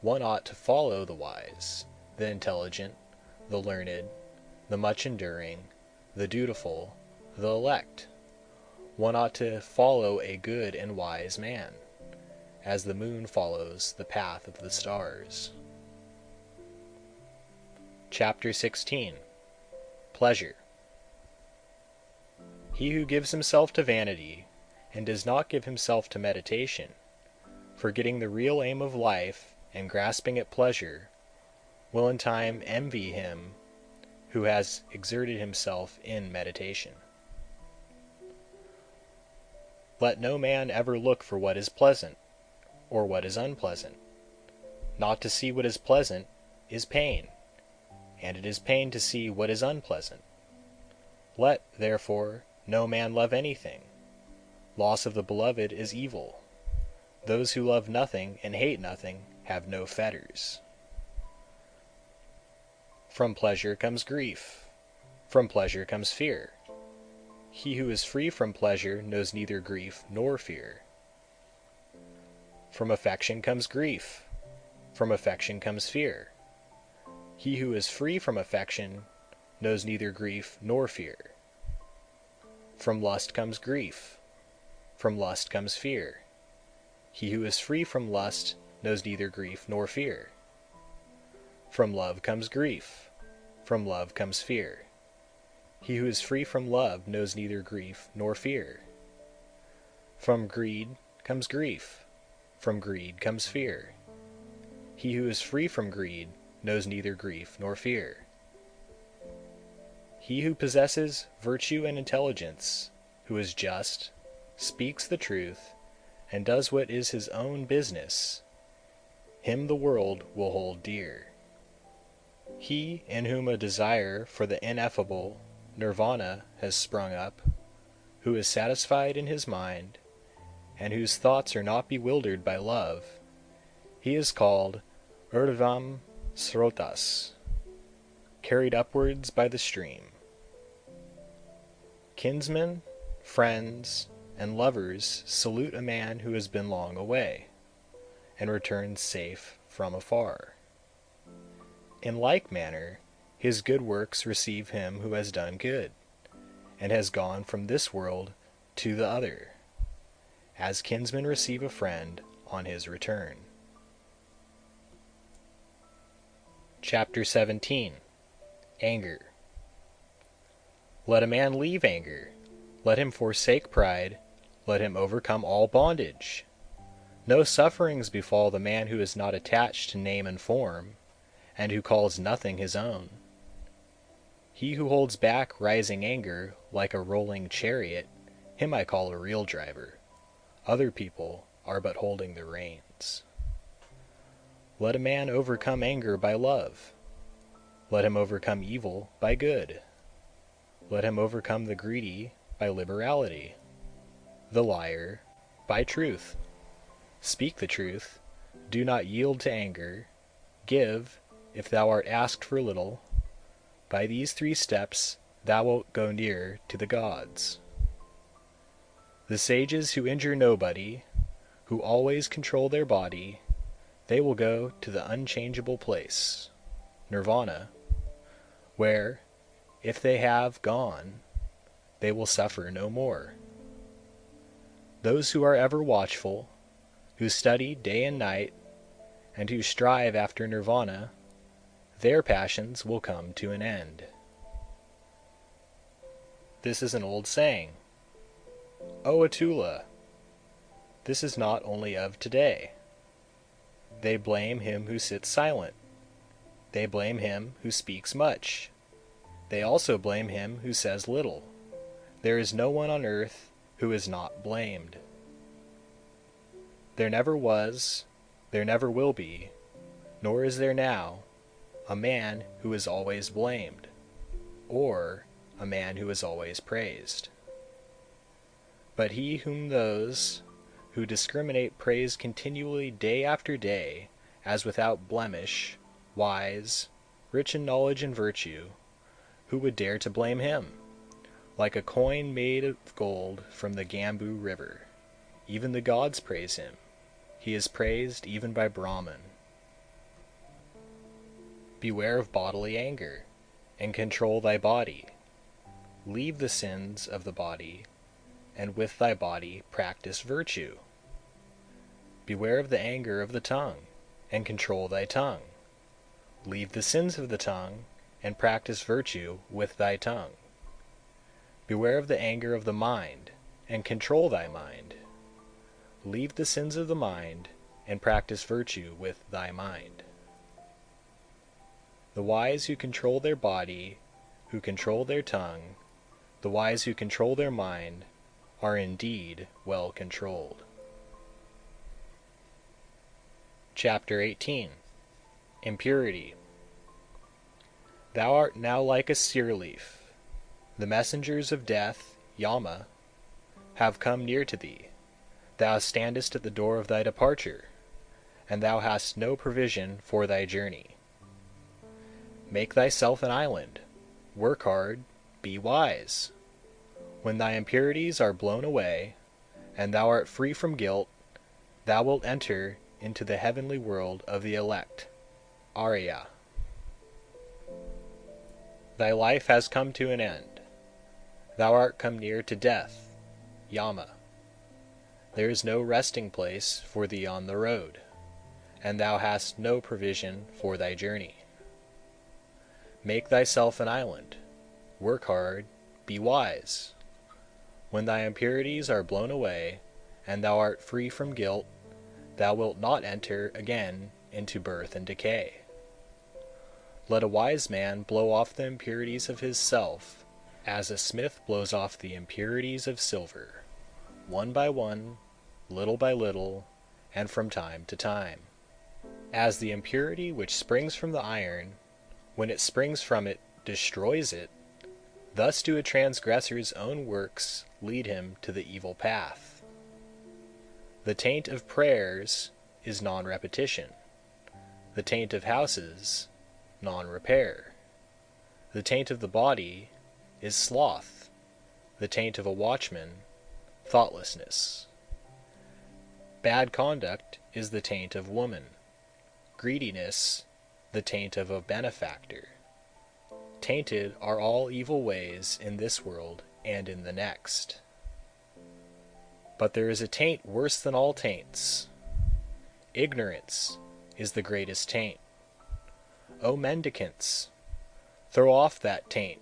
one ought to follow the wise, the intelligent, the learned, the much enduring, the dutiful, the elect. One ought to follow a good and wise man, as the moon follows the path of the stars. Chapter 16. Pleasure. He who gives himself to vanity and does not give himself to meditation, forgetting the real aim of life and grasping at pleasure, will in time envy him who has exerted himself in meditation. Let no man ever look for what is pleasant, or what is unpleasant. Not to see what is pleasant is pain, and it is pain to see what is unpleasant. Let, therefore, no man love anything. Loss of the beloved is evil. Those who love nothing and hate nothing have no fetters. From pleasure comes grief. From pleasure comes fear. He who is free from pleasure knows neither grief nor fear. From affection comes grief. From affection comes fear. He who is free from affection knows neither grief nor fear. From lust comes grief. From lust comes fear. He who is free from lust knows neither grief nor fear. From love comes grief. From love comes fear. He who is free from love knows neither grief nor fear. From greed comes grief. From greed comes fear. He who is free from greed knows neither grief nor fear. He who possesses virtue and intelligence, who is just, speaks the truth, and does what is his own business, him the world will hold dear. He in whom a desire for the ineffable nirvana has sprung up, who is satisfied in his mind, and whose thoughts are not bewildered by love, he is called urdhvam srotas, carried upwards by the stream. Kinsmen, friends, and lovers salute a man who has been long away, and returns safe from afar. In like manner, his good works receive him who has done good, and has gone from this world to the other, as kinsmen receive a friend on his return. Chapter 17. Anger. Let a man leave anger. Let him forsake pride. Let him overcome all bondage. No sufferings befall the man who is not attached to name and form, and who calls nothing his own. He who holds back rising anger like a rolling chariot, him I call a real driver. Other people are but holding the reins. Let a man overcome anger by love. Let him overcome evil by good. Let him overcome the greedy by liberality, the liar by truth. Speak the truth, do not yield to anger, give, if thou art asked for little. By these 3 steps thou wilt go near to the gods. The sages who injure nobody, who always control their body, they will go to the unchangeable place, nirvana, where, if they have gone, they will suffer no more. Those who are ever watchful, who study day and night, and who strive after nirvana, their passions will come to an end. This is an old saying. O Abdullah, this is not only of today. They blame him who sits silent. They blame him who speaks much. They also blame him who says little. There is no one on earth who is not blamed. There never was, there never will be, nor is there now, a man who is always blamed, or a man who is always praised. But he whom those who discriminate praise continually day after day, as without blemish, wise, rich in knowledge and virtue, who would dare to blame him? Like a coin made of gold from the Gambu river, even the gods praise him. He is praised even by Brahman. Beware of bodily anger, and control thy body. Leave the sins of the body, and with thy body practice virtue. Beware of the anger of the tongue, and control thy tongue. Leave the sins of the tongue, and practice virtue with thy tongue. Beware of the anger of the mind, and control thy mind. Leave the sins of the mind, and practice virtue with thy mind. The wise who control their body, who control their tongue, the wise who control their mind, are indeed well controlled. Chapter 18. Impurity. Thou art now like a sear leaf. The messengers of death, Yama, have come near to thee. Thou standest at the door of thy departure, and thou hast no provision for thy journey. Make thyself an island, work hard, be wise. When thy impurities are blown away, and thou art free from guilt, thou wilt enter into the heavenly world of the elect, Arya. Thy life has come to an end. Thou art come near to death, Yama. There is no resting place for thee on the road, and thou hast no provision for thy journey. Make thyself an island, work hard, be wise. When thy impurities are blown away, and thou art free from guilt, thou wilt not enter again into birth and decay. Let a wise man blow off the impurities of his self, as a smith blows off the impurities of silver, one by one, little by little, and from time to time. As the impurity which springs from the iron, when it springs from it, destroys it, thus do a transgressor's own works lead him to the evil path. The taint of prayers is non-repetition. The taint of houses, non-repair. The taint of the body is sloth. The taint of a watchman, thoughtlessness. Bad conduct is the taint of woman. Greediness, the taint of a benefactor. Tainted are all evil ways in this world and in the next. But there is a taint worse than all taints. Ignorance is the greatest taint. O mendicants, throw off that taint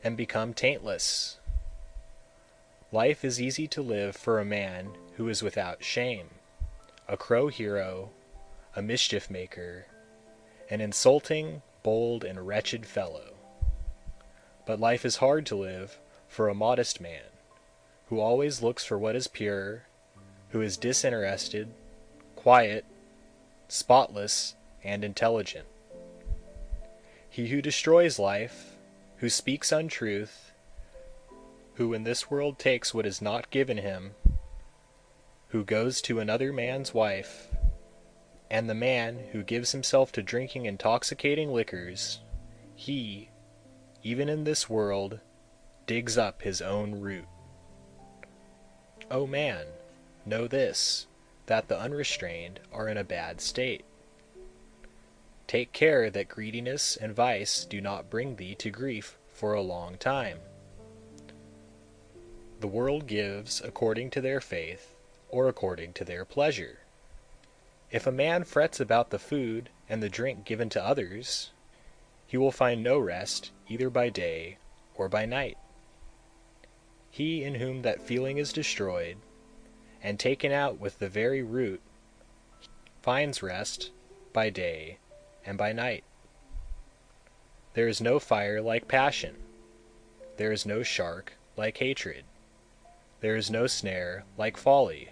and become taintless. Life is easy to live for a man who is without shame, a crow hero, a mischief maker, an insulting, bold, and wretched fellow. But life is hard to live for a modest man, who always looks for what is pure, who is disinterested, quiet, spotless, and intelligent. He who destroys life, who speaks untruth, who in this world takes what is not given him, who goes to another man's wife, and the man who gives himself to drinking intoxicating liquors, he, even in this world, digs up his own root. O man, know this, that the unrestrained are in a bad state. Take care that greediness and vice do not bring thee to grief for a long time. The world gives according to their faith, or according to their pleasure. If a man frets about the food and the drink given to others, he will find no rest either by day or by night. He in whom that feeling is destroyed, and taken out with the very root, finds rest by day and by night. There is no fire like passion. There is no shark like hatred. There is no snare like folly.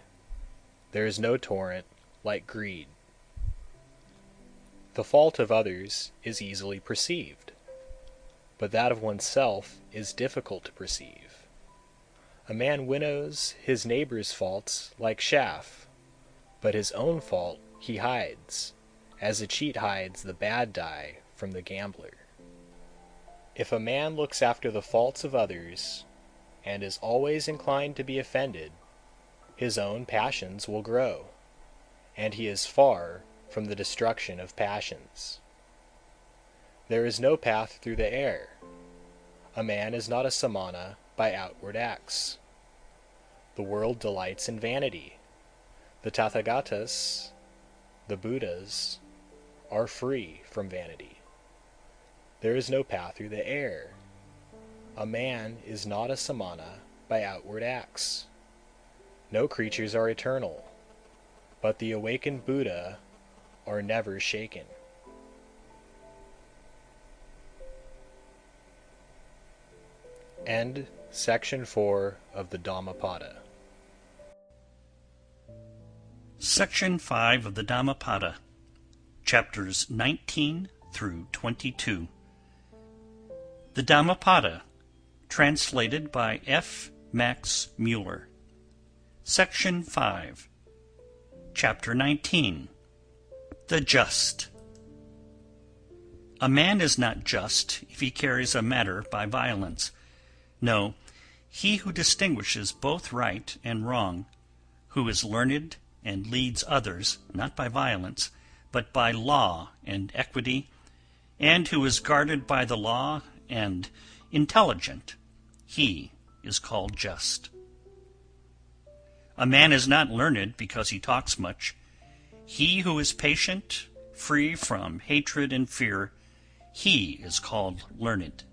There is no torrent like greed. The fault of others is easily perceived, but that of oneself is difficult to perceive. A man winnows his neighbor's faults like chaff, but his own fault he hides, as a cheat hides the bad die from the gambler. If a man looks after the faults of others, and is always inclined to be offended, his own passions will grow, and he is far from the destruction of passions. There is no path through the air. A man is not a samana by outward acts. The world delights in vanity. The Tathagatas, the Buddhas, are free from vanity. There is no path through the air. A man is not a samana by outward acts. No creatures are eternal, but the awakened Buddha are never shaken. End Section 4 of the Dhammapada. Section 5 of the Dhammapada, Chapters 19 through 22. The Dhammapada, translated by F. Max Mueller. Section 5. Chapter 19. The Just. A man is not just if he carries a matter by violence. No, he who distinguishes both right and wrong, who is learned and leads others, not by violence, but by law and equity, and who is guarded by the law and intelligent, he is called just. A man is not learned because he talks much. He who is patient, free from hatred and fear, he is called learned.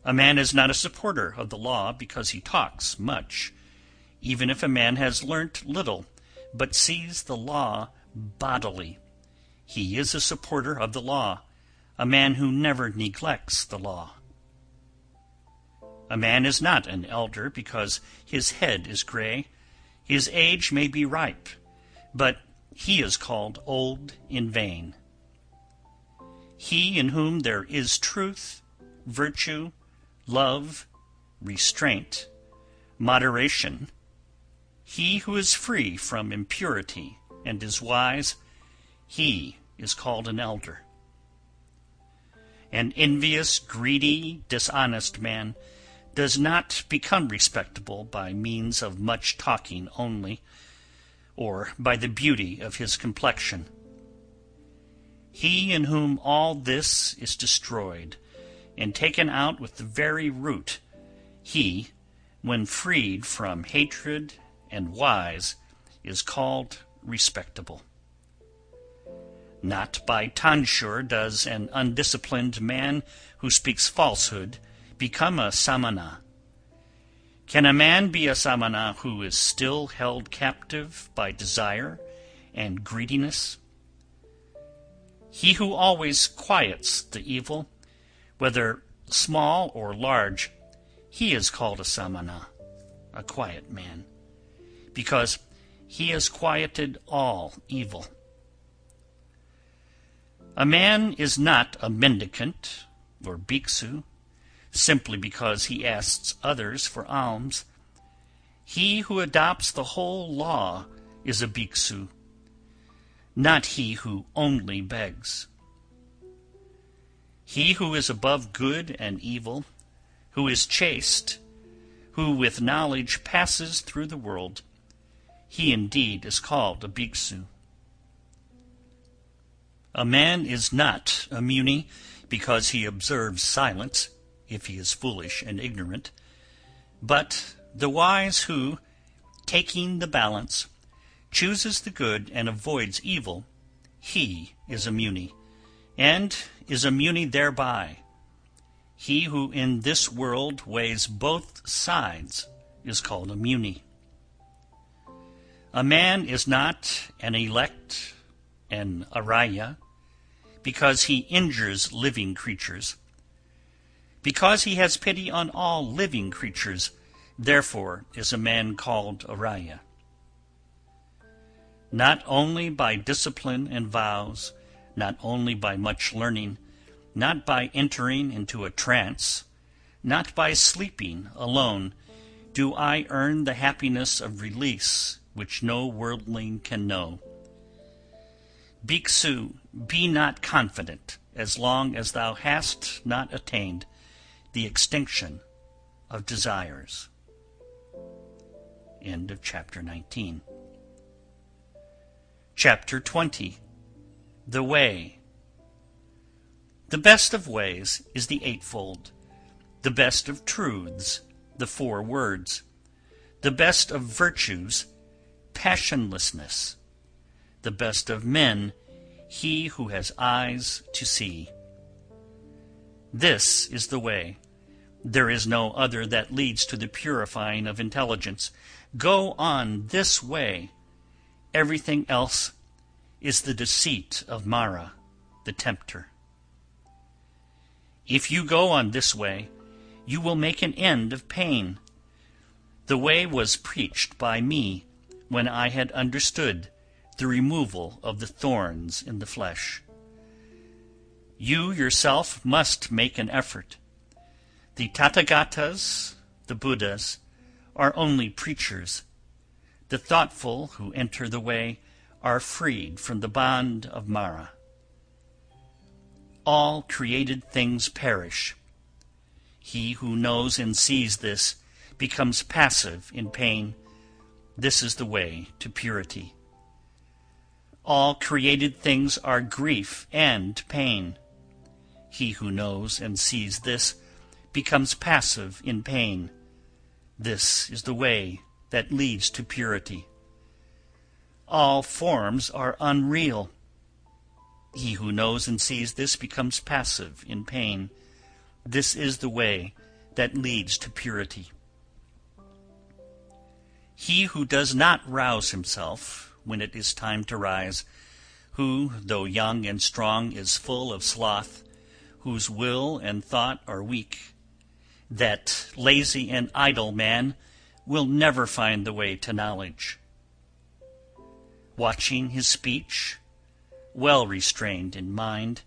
A man is not a supporter of the law because he talks much, even if a man has learnt little, but sees the law bodily. He is a supporter of the law, a man who never neglects the law. A man is not an elder because his head is gray. His age may be ripe, but he is called old in vain. He in whom there is truth, virtue, love, restraint, moderation, he who is free from impurity and is wise, he is called an elder. An envious, greedy, dishonest man does not become respectable by means of much talking only, or by the beauty of his complexion. He in whom all this is destroyed and taken out with the very root, he, when freed from hatred and wise, is called respectable. Not by tonsure does an undisciplined man who speaks falsehood become a samana. Can a man be a samana who is still held captive by desire and greediness? He who always quiets the evil, whether small or large, he is called a samana, a quiet man, because he has quieted all evil. A man is not a mendicant or bhiksu simply because he asks others for alms. He who adopts the whole law is a bhiksu, not he who only begs. He who is above good and evil, who is chaste, who with knowledge passes through the world, he indeed is called a bhiksu. A man is not a muni because he observes silence, if he is foolish and ignorant, but the wise who, taking the balance, chooses the good and avoids evil, he is a muni, and is a muni thereby. He who in this world weighs both sides is called a muni. A man is not an elect, an araya, because he injures living creatures. Because he has pity on all living creatures, therefore is a man called araya. Not only by discipline and vows, not only by much learning, not by entering into a trance, not by sleeping alone, do I earn the happiness of release which no worldling can know. Bhikkhu, be not confident as long as thou hast not attained the extinction of desires. End of chapter 19. Chapter 20. The Way. The best of ways is the eightfold, the best of truths, the 4 words, the best of virtues, passionlessness, the best of men, he who has eyes to see. This is the way. There is no other that leads to the purifying of intelligence. Go on this way. Everything else is the deceit of Mara, the tempter. If you go on this way, you will make an end of pain. The way was preached by me when I had understood the removal of the thorns in the flesh. You yourself must make an effort. The Tathagatas, the Buddhas, are only preachers. The thoughtful who enter the way are freed from the bond of Mara. All created things perish. He who knows and sees this becomes passive in pain. This is the way to purity. All created things are grief and pain. He who knows and sees this becomes passive in pain. This is the way that leads to purity. All forms are unreal. He who knows and sees this becomes passive in pain. This is the way that leads to purity. He who does not rouse himself when it is time to rise, who, though young and strong, is full of sloth, whose will and thought are weak, that lazy and idle man will never find the way to knowledge. Watching his speech, well restrained in mind,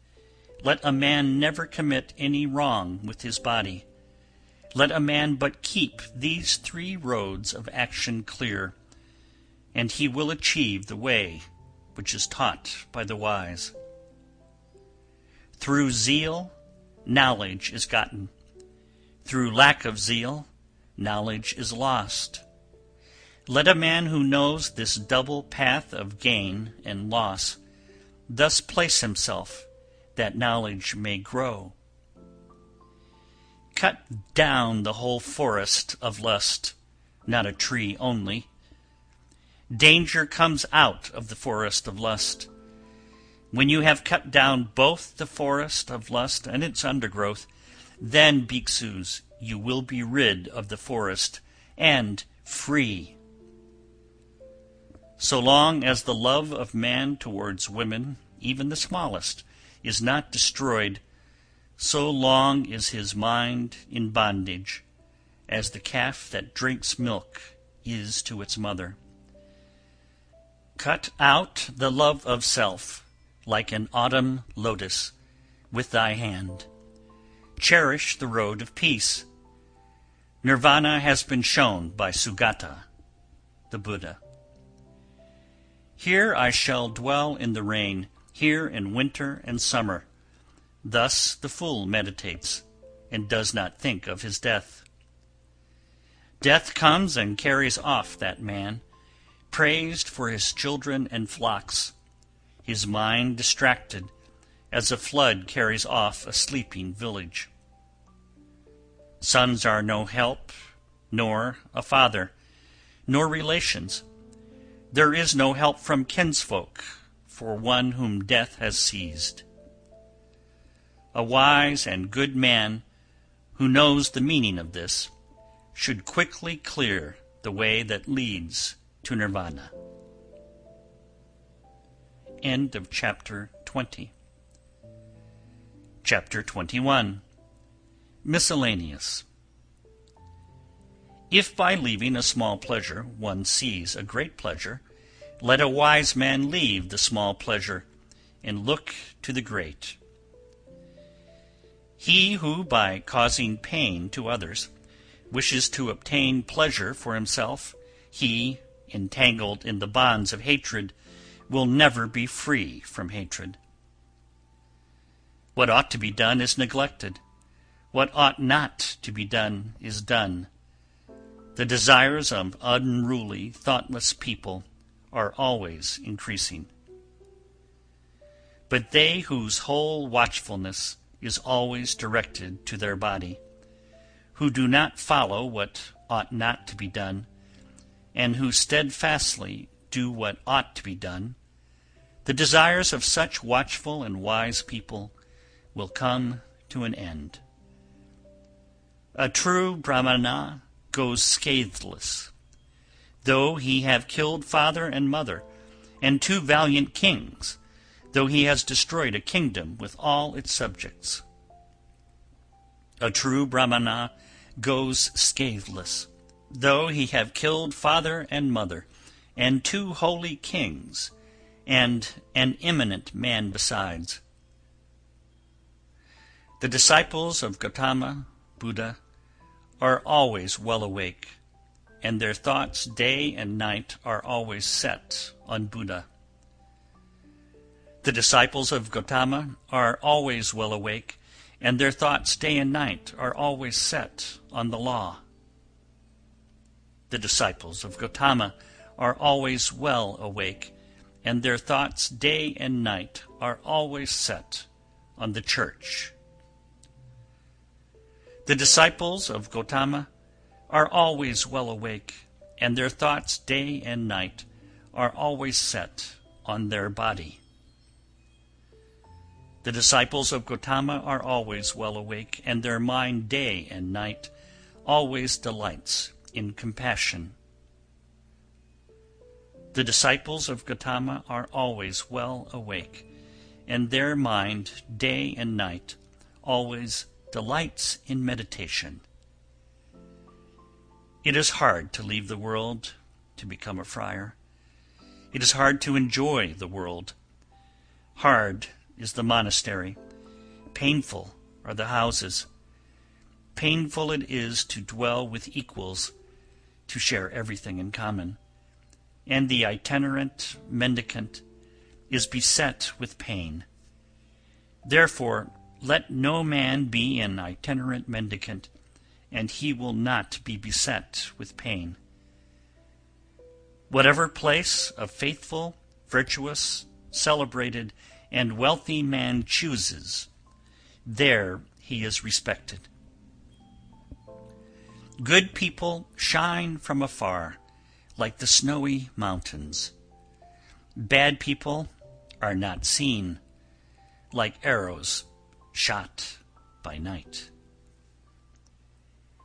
let a man never commit any wrong with his body. Let a man but keep these 3 roads of action clear, and he will achieve the way which is taught by the wise. Through zeal, knowledge is gotten. Through lack of zeal, knowledge is lost. Let a man who knows this double path of gain and loss thus place himself, that knowledge may grow. Cut down the whole forest of lust, not a tree only. Danger comes out of the forest of lust. When you have cut down both the forest of lust and its undergrowth, then, bhikkhus, you will be rid of the forest and free. So long as the love of man towards women, even the smallest, is not destroyed, so long is his mind in bondage, as the calf that drinks milk is to its mother. Cut out the love of self, like an autumn lotus, with thy hand. Cherish the road of peace. Nirvana has been shown by Sugata, the Buddha. Here I shall dwell in the rain, here in winter and summer. Thus the fool meditates, and does not think of his death. Death comes and carries off that man, praised for his children and flocks, his mind distracted, as a flood carries off a sleeping village. Sons are no help, nor a father, nor relations. There is no help from kinsfolk for one whom death has seized. A wise and good man who knows the meaning of this should quickly clear the way that leads to nirvana. End of chapter 20. Chapter 21. Miscellaneous. If by leaving a small pleasure one sees a great pleasure, let a wise man leave the small pleasure and look to the great. He who, by causing pain to others, wishes to obtain pleasure for himself, he, entangled in the bonds of hatred, will never be free from hatred. What ought to be done is neglected. What ought not to be done is done. The desires of unruly, thoughtless people are always increasing. But they whose whole watchfulness is always directed to their body, who do not follow what ought not to be done, and who steadfastly do what ought to be done, the desires of such watchful and wise people will come to an end. A true Brahmana goes scatheless, though he have killed father and mother, and 2 valiant kings, though he has destroyed a kingdom with all its subjects. A true Brahmana goes scatheless, though he have killed father and mother, and 2 holy kings, and an eminent man besides. The disciples of Gautama Buddha are always well awake, and their thoughts day and night are always set on Buddha. The disciples of Gautama are always well awake, and their thoughts day and night are always set on the law. The disciples of Gautama are always well awake, and their thoughts day and night are always set on the church. The disciples of Gautama are always well awake, and their thoughts day and night are always set on their body. The disciples of Gautama are always well awake, and their mind day and night always delights in compassion. The disciples of Gautama are always well awake, and their mind day and night always delights in meditation. It is hard to leave the world to become a friar. It is hard to enjoy the world. Hard is the monastery. Painful are the houses. Painful it is to dwell with equals, to share everything in common. And the itinerant mendicant is beset with pain. Therefore, let no man be an itinerant mendicant, and he will not be beset with pain. Whatever place a faithful, virtuous, celebrated, and wealthy man chooses, there he is respected. Good people shine from afar, like the snowy mountains. Bad people are not seen, like arrows shot by night.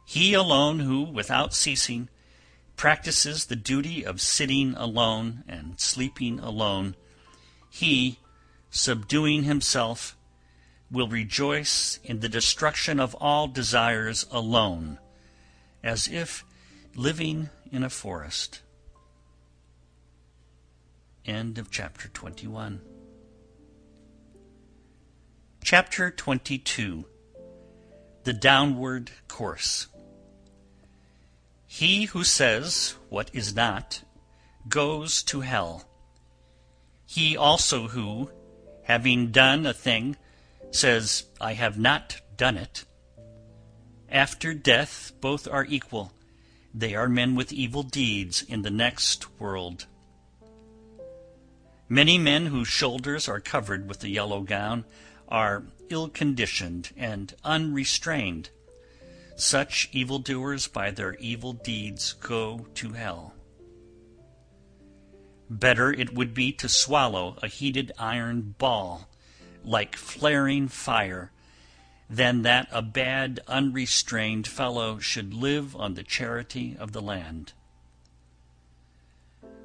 He alone who, without ceasing, practices the duty of sitting alone and sleeping alone, he, subduing himself, will rejoice in the destruction of all desires alone, as if living in a forest. End of chapter 21. Chapter 22. The Downward Course. He who says what is not goes to hell. He also who, having done a thing, says, I have not done it. After death both are equal. They are men with evil deeds in the next world. Many men whose shoulders are covered with the yellow gown are ill-conditioned and unrestrained. Such evildoers by their evil deeds go to hell. Better it would be to swallow a heated iron ball, like flaring fire, than that a bad, unrestrained fellow should live on the charity of the land.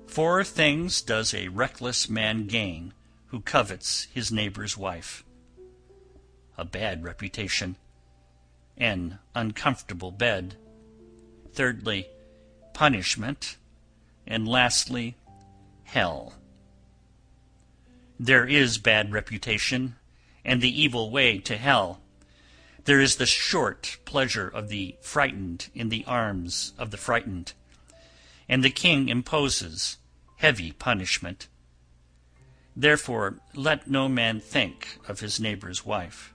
4 things does a reckless man gain who covets his neighbor's wife: a bad reputation, an uncomfortable bed, thirdly, punishment, and lastly, hell. There is bad reputation, and the evil way to hell. There is the short pleasure of the frightened in the arms of the frightened, and the king imposes heavy punishment. Therefore let no man think of his neighbor's wife.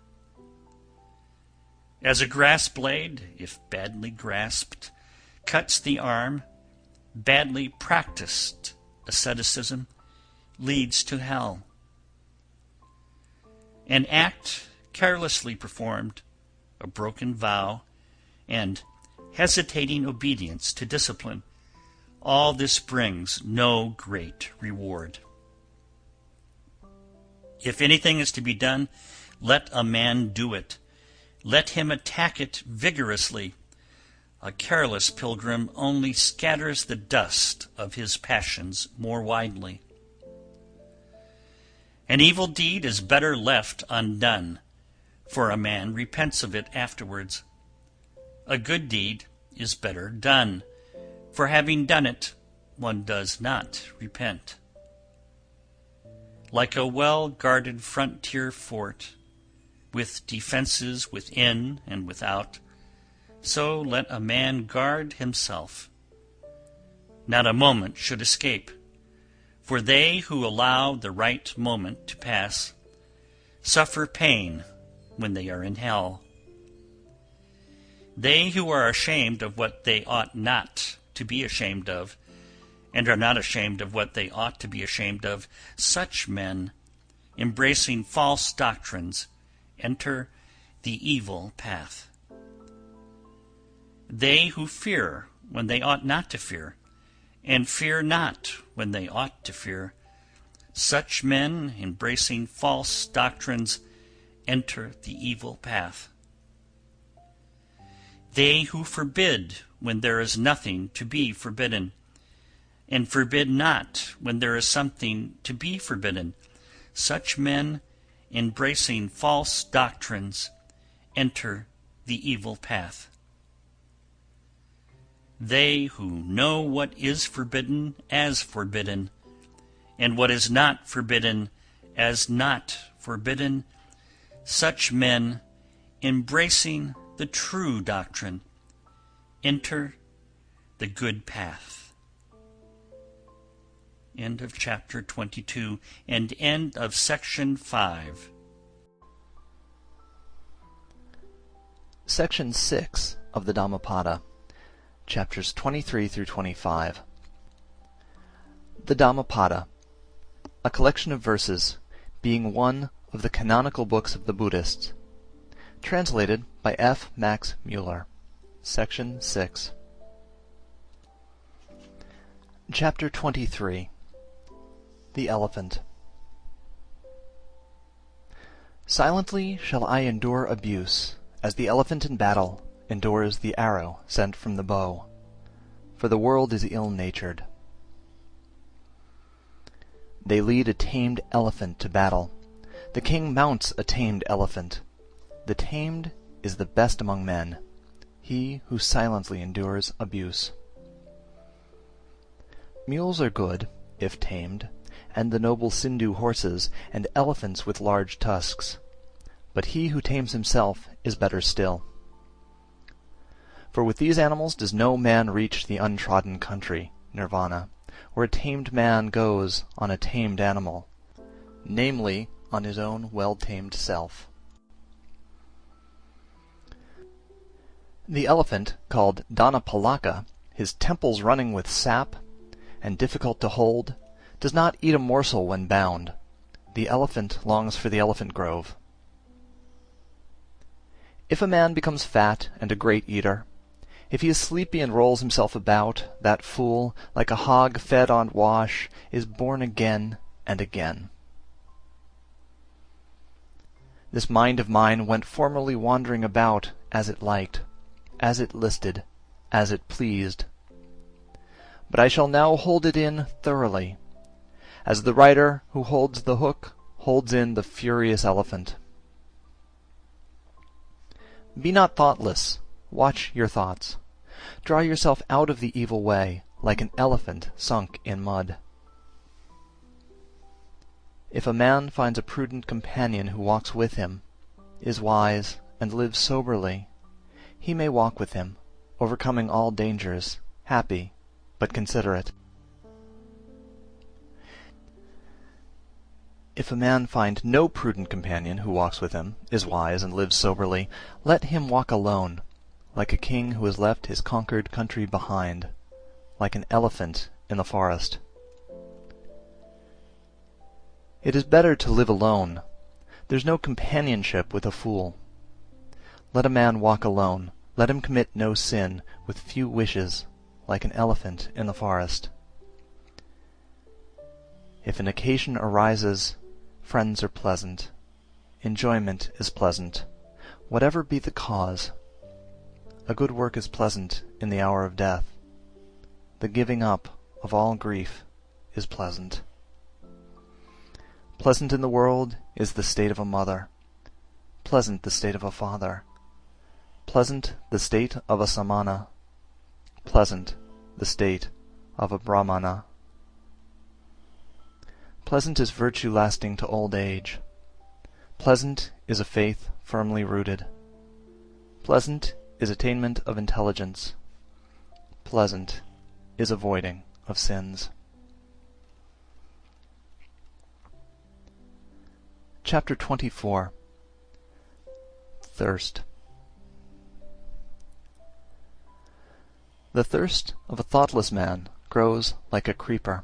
As a grass blade, if badly grasped, cuts the arm, badly practiced asceticism leads to hell. An act carelessly performed, a broken vow, and hesitating obedience to discipline, all this brings no great reward. If anything is to be done, let a man do it. Let him attack it vigorously. A careless pilgrim only scatters the dust of his passions more widely. An evil deed is better left undone, for a man repents of it afterwards. A good deed is better done, for having done it, one does not repent. Like a well-guarded frontier fort, with defenses within and without, so let a man guard himself. Not a moment should escape, for they who allow the right moment to pass suffer pain when they are in hell. They who are ashamed of what they ought not to be ashamed of, and are not ashamed of what they ought to be ashamed of, such men, embracing false doctrines, enter the evil path. They who fear when they ought not to fear, and fear not when they ought to fear, such men, embracing false doctrines, enter the evil path. They who forbid when there is nothing to be forbidden, and forbid not when there is something to be forbidden, such men, embracing false doctrines, enter the evil path. They who know what is forbidden as forbidden, and what is not forbidden as not forbidden, such men, embracing the true doctrine, enter the good path. End of chapter 22 and end of section 5. Section 6 of the Dhammapada, chapters 23 through 25. The Dhammapada, a collection of verses, being one of the canonical books of the Buddhists. Translated by F. Max Mueller. Section 6. Chapter 23. The Elephant. Silently shall I endure abuse, as the elephant in battle endures the arrow sent from the bow, for the world is ill-natured. They lead a tamed elephant to battle. The king mounts a tamed elephant. The tamed is the best among men, he who silently endures abuse. Mules are good, if tamed, and the noble Sindhu horses, and elephants with large tusks. But he who tames himself is better still. For with these animals does no man reach the untrodden country, nirvana, where a tamed man goes on a tamed animal, namely on his own well-tamed self. The elephant, called Dhanapalaka, his temples running with sap, and difficult to hold, does not eat a morsel when bound. The elephant longs for the elephant grove. If a man becomes fat and a great eater, If he is sleepy and rolls himself about, that fool, like a hog fed on wash, is born again and again. This mind of mine went formerly wandering about as it liked, as it listed, as it pleased. But I shall now hold it in thoroughly, as the rider who holds the hook holds in the furious elephant. Be not thoughtless, watch your thoughts. Draw yourself out of the evil way, like an elephant sunk in mud. If a man finds a prudent companion who walks with him, is wise, and lives soberly, he may walk with him, overcoming all dangers, happy, but considerate. If a man find no prudent companion who walks with him, is wise, and lives soberly, let him walk alone, like a king who has left his conquered country behind, like an elephant in the forest. It is better to live alone. There's no companionship with a fool. Let a man walk alone. Let him commit no sin, with few wishes, like an elephant in the forest. If an occasion arises, friends are pleasant. Enjoyment is pleasant, whatever be the cause. A good work is pleasant in the hour of death. The giving up of all grief is pleasant. Pleasant in the world is the state of a mother, pleasant the state of a father, pleasant the state of a samana, pleasant the state of a brahmana. Pleasant is virtue lasting to old age. Pleasant is a faith firmly rooted. Pleasant is attainment of intelligence. Pleasant is avoiding of sins. Chapter 24. Thirst. The thirst of a thoughtless man grows like a creeper.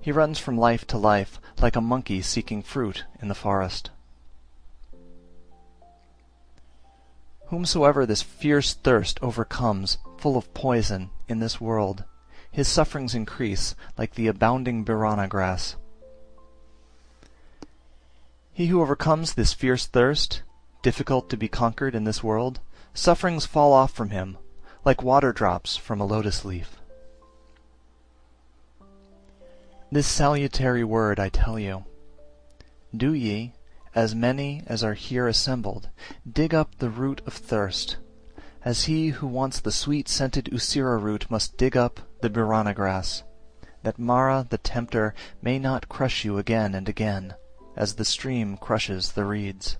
He runs from life to life, like a monkey seeking fruit in the forest. Whomsoever this fierce thirst overcomes, full of poison, in this world, his sufferings increase like the abounding birana grass. He who overcomes this fierce thirst, difficult to be conquered in this world, sufferings fall off from him, like water drops from a lotus leaf. This salutary word I tell you. Do ye, as many as are here assembled, dig up the root of thirst, as he who wants the sweet-scented usira root must dig up the birana grass, that Mara the tempter may not crush you again and again, as the stream crushes the reeds.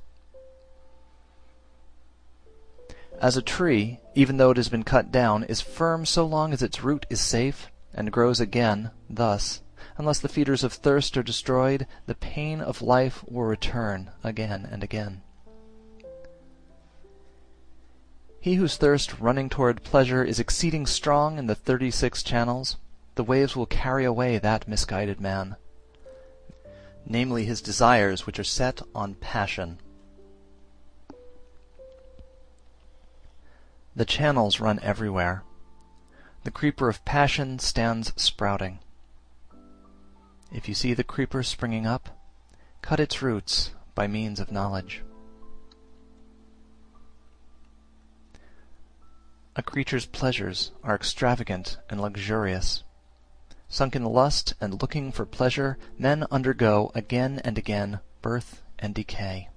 As a tree, even though it has been cut down, is firm so long as its root is safe, and grows again, thus, unless the feeders of thirst are destroyed, the pain of life will return again and again. He whose thirst running toward pleasure is exceeding strong in the 36 channels, the waves will carry away that misguided man, namely his desires which are set on passion. The channels run everywhere. The creeper of passion stands sprouting. If you see the creeper springing up, cut its roots by means of knowledge. A creature's pleasures are extravagant and luxurious. Sunk in lust and looking for pleasure, men undergo again and again birth and decay.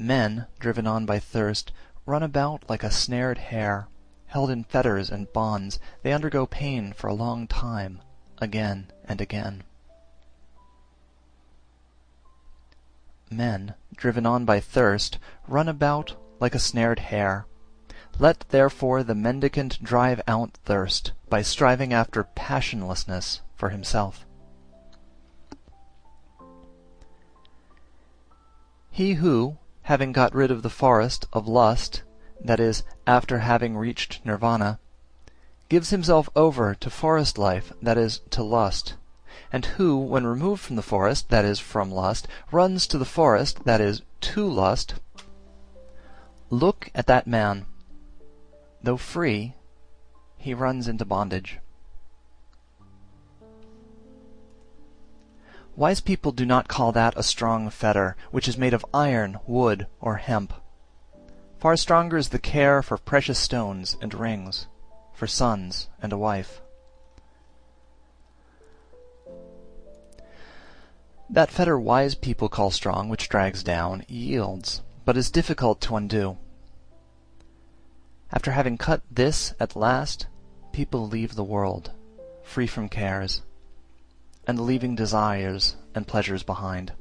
Men, driven on by thirst, run about like a snared hare. Held in fetters and bonds, they undergo pain for a long time, again and again. Men, driven on by thirst, run about like a snared hare. Let therefore the mendicant drive out thirst, by striving after passionlessness for himself. He who, having got rid of the forest of lust, that is, after having reached nirvana, gives himself over to forest life, that is, to lust, and who, when removed from the forest, that is, from lust, runs to the forest, that is, to lust, Look at that man. Though free, he runs into bondage. Wise people do not call that a strong fetter, which is made of iron, wood, or hemp. Far stronger is the care for precious stones and rings, for sons and a wife. That fetter wise people call strong, which drags down, yields, but is difficult to undo. After having cut this at last, people leave the world, free from cares, and leaving desires and pleasures behind.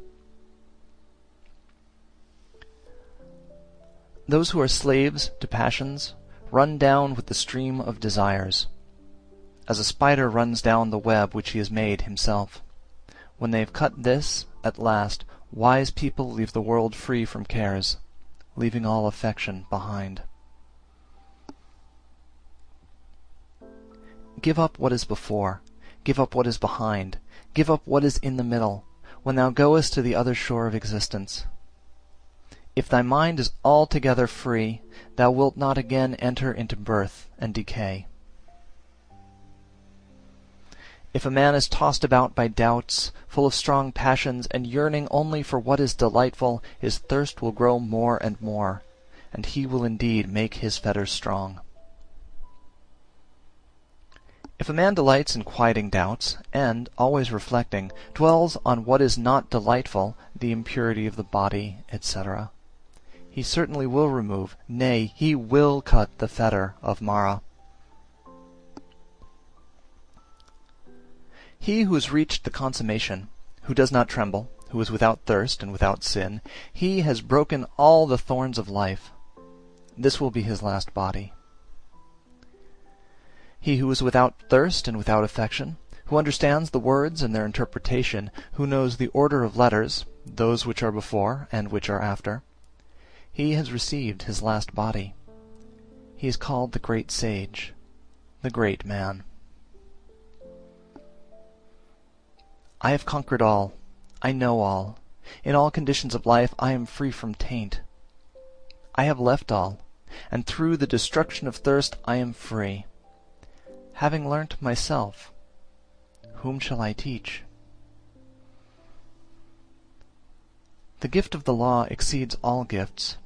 Those who are slaves to passions run down with the stream of desires, as a spider runs down the web which he has made himself. When they have cut this at last, wise people leave the world free from cares, leaving all affection behind. Give up what is before, give up what is behind, give up what is in the middle, when thou goest to the other shore of existence. If thy mind is altogether free, thou wilt not again enter into birth and decay. If a man is tossed about by doubts, full of strong passions, and yearning only for what is delightful, his thirst will grow more and more, and he will indeed make his fetters strong. If a man delights in quieting doubts, and, always reflecting, dwells on what is not delightful, the impurity of the body, etc., he certainly will remove, nay, he will cut the fetter of Mara. He who has reached the consummation, who does not tremble, who is without thirst and without sin, he has broken all the thorns of life. This will be his last body. He who is without thirst and without affection, who understands the words and their interpretation, who knows the order of letters, those which are before and which are after, he has received his last body. He is called the great sage, the great man. I have conquered all. I know all. In all conditions of life I am free from taint. I have left all, and through the destruction of thirst I am free. Having learnt myself, whom shall I teach? The gift of the law exceeds all gifts.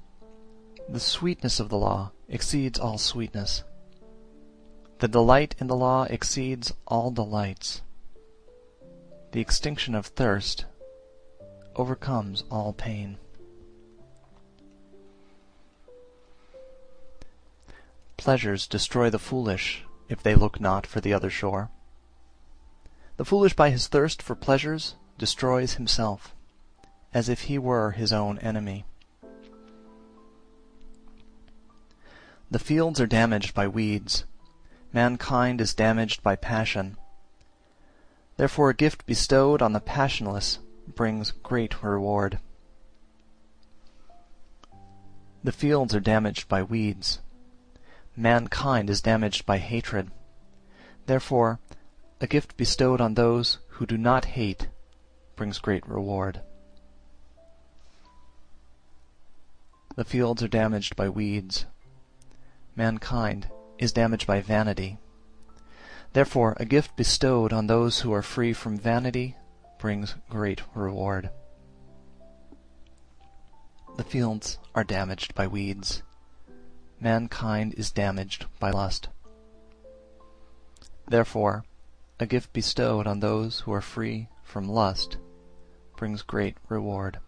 The sweetness of the law exceeds all sweetness. The delight in the law exceeds all delights. The extinction of thirst overcomes all pain. Pleasures destroy the foolish, if they look not for the other shore. The foolish by his thirst for pleasures destroys himself, as if he were his own enemy. The fields are damaged by weeds. Mankind is damaged by passion. Therefore a gift bestowed on the passionless brings great reward. The fields are damaged by weeds. Mankind is damaged by hatred. Therefore a gift bestowed on those who do not hate brings great reward. The fields are damaged by weeds. Mankind is damaged by vanity. Therefore a gift bestowed on those who are free from vanity brings great reward. The fields are damaged by weeds. Mankind is damaged by lust. Therefore a gift bestowed on those who are free from lust brings great reward.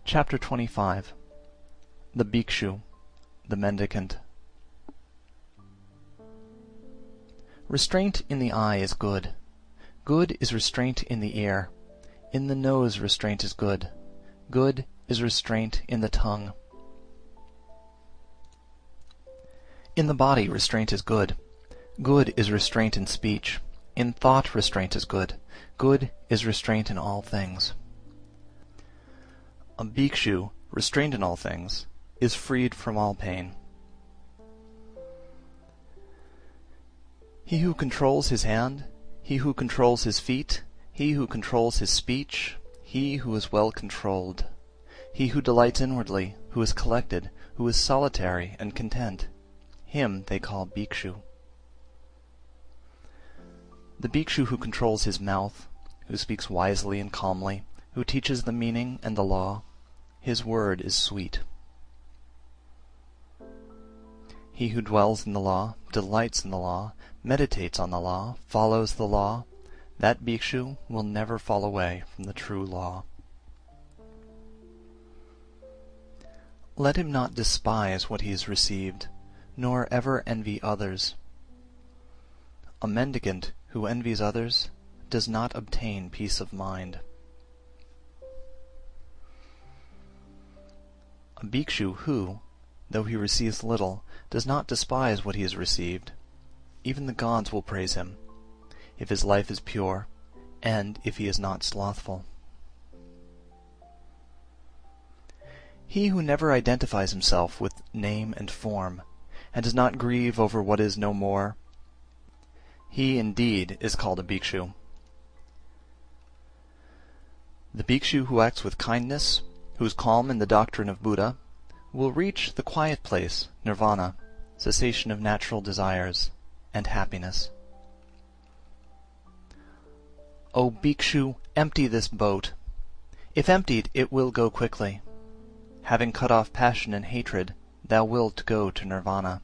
Chapter 25. The Bhikshu, the Mendicant. Restraint in the eye is good. Good is restraint in the ear. In the nose restraint is good. Good is restraint in the tongue. In the body restraint is good. Good is restraint in speech. In thought restraint is good. Good is restraint in all things. A bhikshu, restrained in all things, is freed from all pain. He who controls his hand, he who controls his feet, He who controls his speech, he who is well controlled. He who delights inwardly, who is collected, who is solitary and content, him they call bhikshu. The bhikshu who controls his mouth, who speaks wisely and calmly, who teaches the meaning and the law, his word is sweet. He who dwells in the law, delights in the law, meditates on the law, follows the law, that bhikshu will never fall away from the true law. Let him not despise what he has received, nor ever envy others. A mendicant who envies others does not obtain peace of mind. A bhikshu who, though he receives little, does not despise what he has received, even the gods will praise him, if his life is pure, and if he is not slothful. He who never identifies himself with name and form, and does not grieve over what is no more, he indeed is called a bhikshu. The bhikshu who acts with kindness, who is calm in the doctrine of Buddha, will reach the quiet place, nirvana, cessation of natural desires, and happiness. O bhikshu, empty this boat. If emptied, it will go quickly. Having cut off passion and hatred, thou wilt go to nirvana.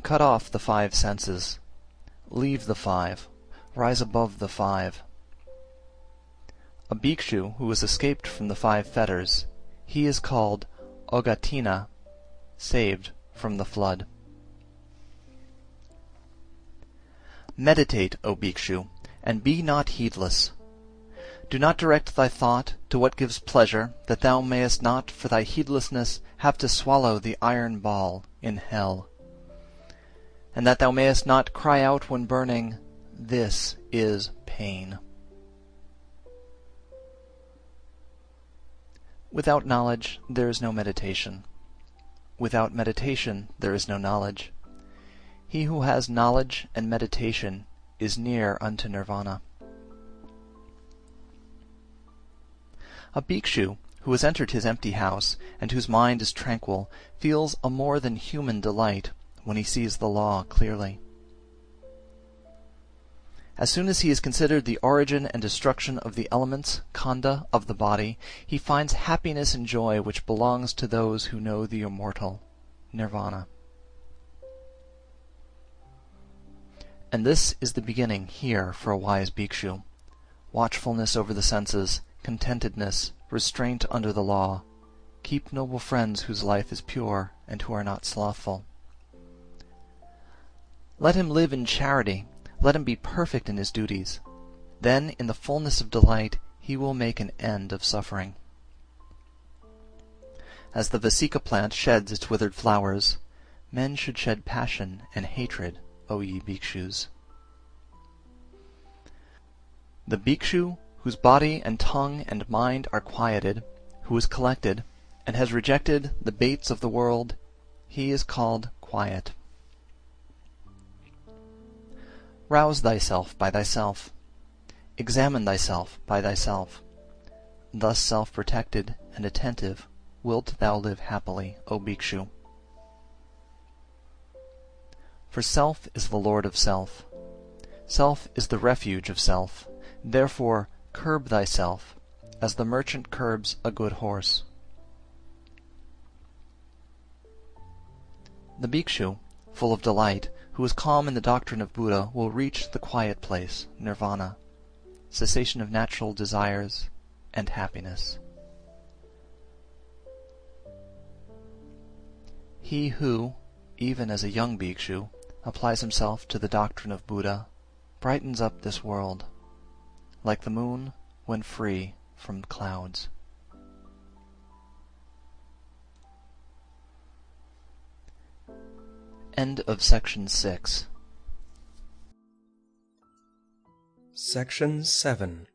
Cut off the 5 senses. Leave the 5. Rise above the 5. A bhikshu who has escaped from the 5 fetters, he is called Ogatina, saved from the flood. Meditate, O bhikshu, and be not heedless. Do not direct thy thought to what gives pleasure, that thou mayest not for thy heedlessness have to swallow the iron ball in hell, and that thou mayest not cry out when burning, "This is pain." Without knowledge there is no meditation. Without meditation there is no knowledge. He who has knowledge and meditation is near unto nirvana. A bhikshu who has entered his empty house, and whose mind is tranquil, feels a more than human delight when he sees the law clearly. As soon as he has considered the origin and destruction of the elements, khanda, of the body, he finds happiness and joy which belongs to those who know the immortal, nirvana. And this is the beginning here for a wise bhikshu: watchfulness over the senses, contentedness, restraint under the law. Keep noble friends whose life is pure, and who are not slothful. Let him live in charity, let him be perfect in his duties. Then in the fullness of delight he will make an end of suffering. As the vasika plant sheds its withered flowers, men should shed passion and hatred, O ye bhikshus. The bhikshu whose body and tongue and mind are quieted, who is collected, and has rejected the baits of the world, he is called quiet. Rouse thyself by thyself. Examine thyself by thyself. Thus self-protected and attentive wilt thou live happily, O bhikshu. For self is the lord of self. Self is the refuge of self. Therefore curb thyself, as the merchant curbs a good horse. The bhikshu, full of delight, who is calm in the doctrine of Buddha, will reach the quiet place, nirvana, cessation of natural desires, and happiness. He who, even as a young bhikshu, applies himself to the doctrine of Buddha, brightens up this world, like the moon when free from clouds. End of section 6. Section 7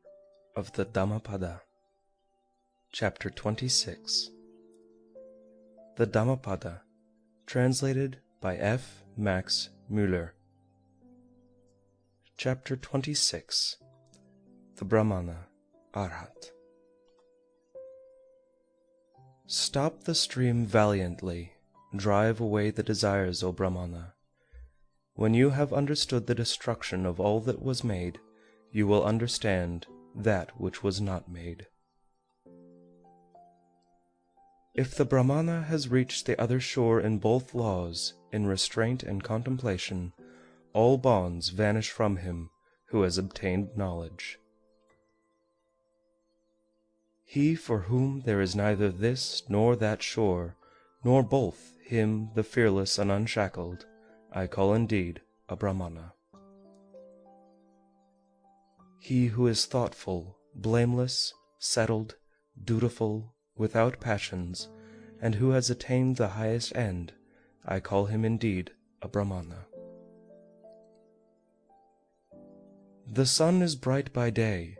of the Dhammapada. Chapter 26. The Dhammapada, translated by F. Max Müller. Chapter 26. The Brahmana, Arhat. Stop the stream valiantly, drive away the desires, O Brahmana. When you have understood the destruction of all that was made, you will understand that which was not made. If the Brahmana has reached the other shore in both laws, in restraint and contemplation, all bonds vanish from him who has obtained knowledge. He for whom there is neither this nor that shore, nor both, him the fearless and unshackled, I call indeed a Brahmana. He who is thoughtful, blameless, settled, dutiful, without passions, and who has attained the highest end, I call him indeed a Brahmana. The sun is bright by day,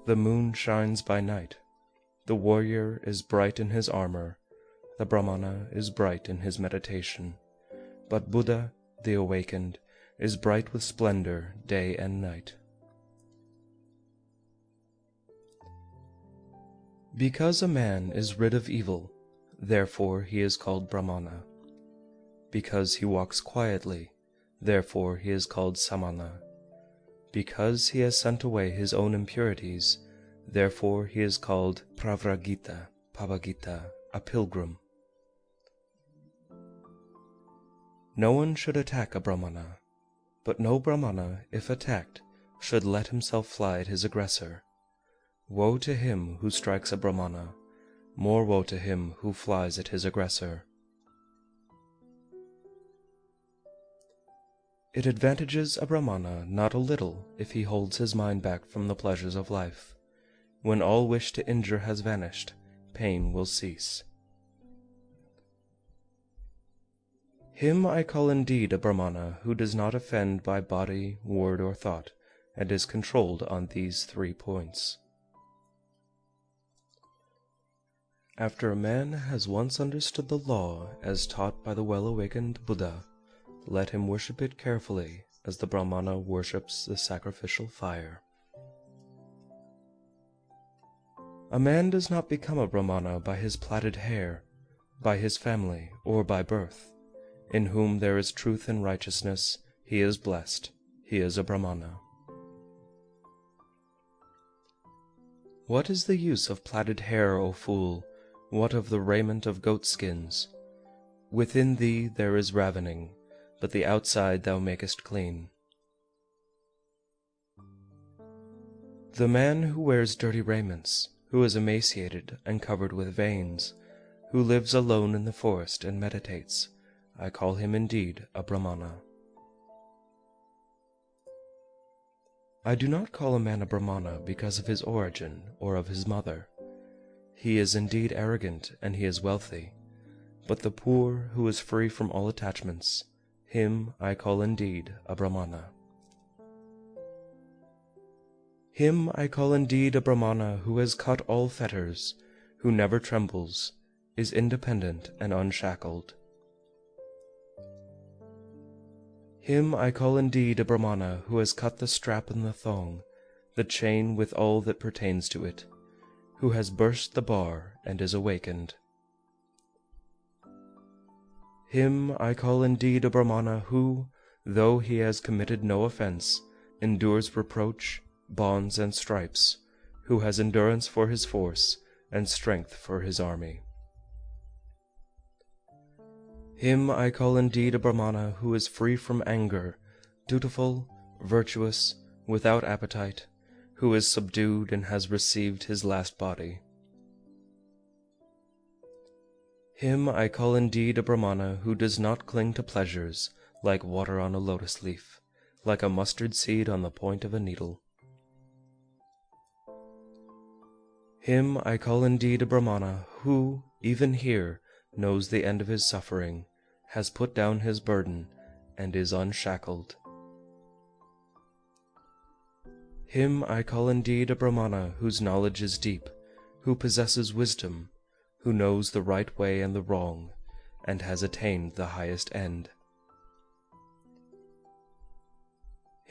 the moon shines by night. The warrior is bright in his armor, the Brahmana is bright in his meditation, but Buddha, the awakened, is bright with splendor day and night. Because a man is rid of evil, therefore he is called Brahmana. Because he walks quietly, therefore he is called Samana. Because he has sent away his own impurities, therefore he is called Pravragita, Pavagita, a pilgrim. No one should attack a Brahmana, but no Brahmana, if attacked, should let himself fly at his aggressor. Woe to him who strikes a Brahmana, more woe to him who flies at his aggressor. It advantages a Brahmana not a little if he holds his mind back from the pleasures of life. When all wish to injure has vanished, pain will cease. Him I call indeed a Brahmana who does not offend by body, word, or thought, and is controlled on these 3 points. After a man has once understood the law as taught by the well-awakened Buddha, let him worship it carefully as the Brahmana worships the sacrificial fire. A man does not become a Brahmana by his plaited hair, by his family, or by birth. In whom there is truth and righteousness, he is blessed, he is a Brahmana. What is the use of plaited hair, O fool? What of the raiment of goatskins? Within thee there is ravening, but the outside thou makest clean. The man who wears dirty raiments, who is emaciated and covered with veins, who lives alone in the forest and meditates, I call him indeed a Brahmana. I do not call a man a Brahmana because of his origin or of his mother. He is indeed arrogant and he is wealthy, but the poor who is free from all attachments, him I call indeed a Brahmana. Him I call indeed a Brahmana who has cut all fetters, who never trembles, is independent and unshackled. Him I call indeed a Brahmana who has cut the strap and the thong, the chain with all that pertains to it, who has burst the bar and is awakened. Him I call indeed a Brahmana who, though he has committed no offense, endures reproach, bonds, and stripes, who has endurance for his force and strength for his army. Him I call indeed a Brahmana who is free from anger, dutiful, virtuous, without appetite, who is subdued and has received his last body. Him I call indeed a Brahmana who does not cling to pleasures, like water on a lotus leaf, like a mustard seed on the point of a needle. Him I call indeed a Brahmana who, even here, knows the end of his suffering, has put down his burden, and is unshackled. Him I call indeed a Brahmana whose knowledge is deep, who possesses wisdom, who knows the right way and the wrong, and has attained the highest end.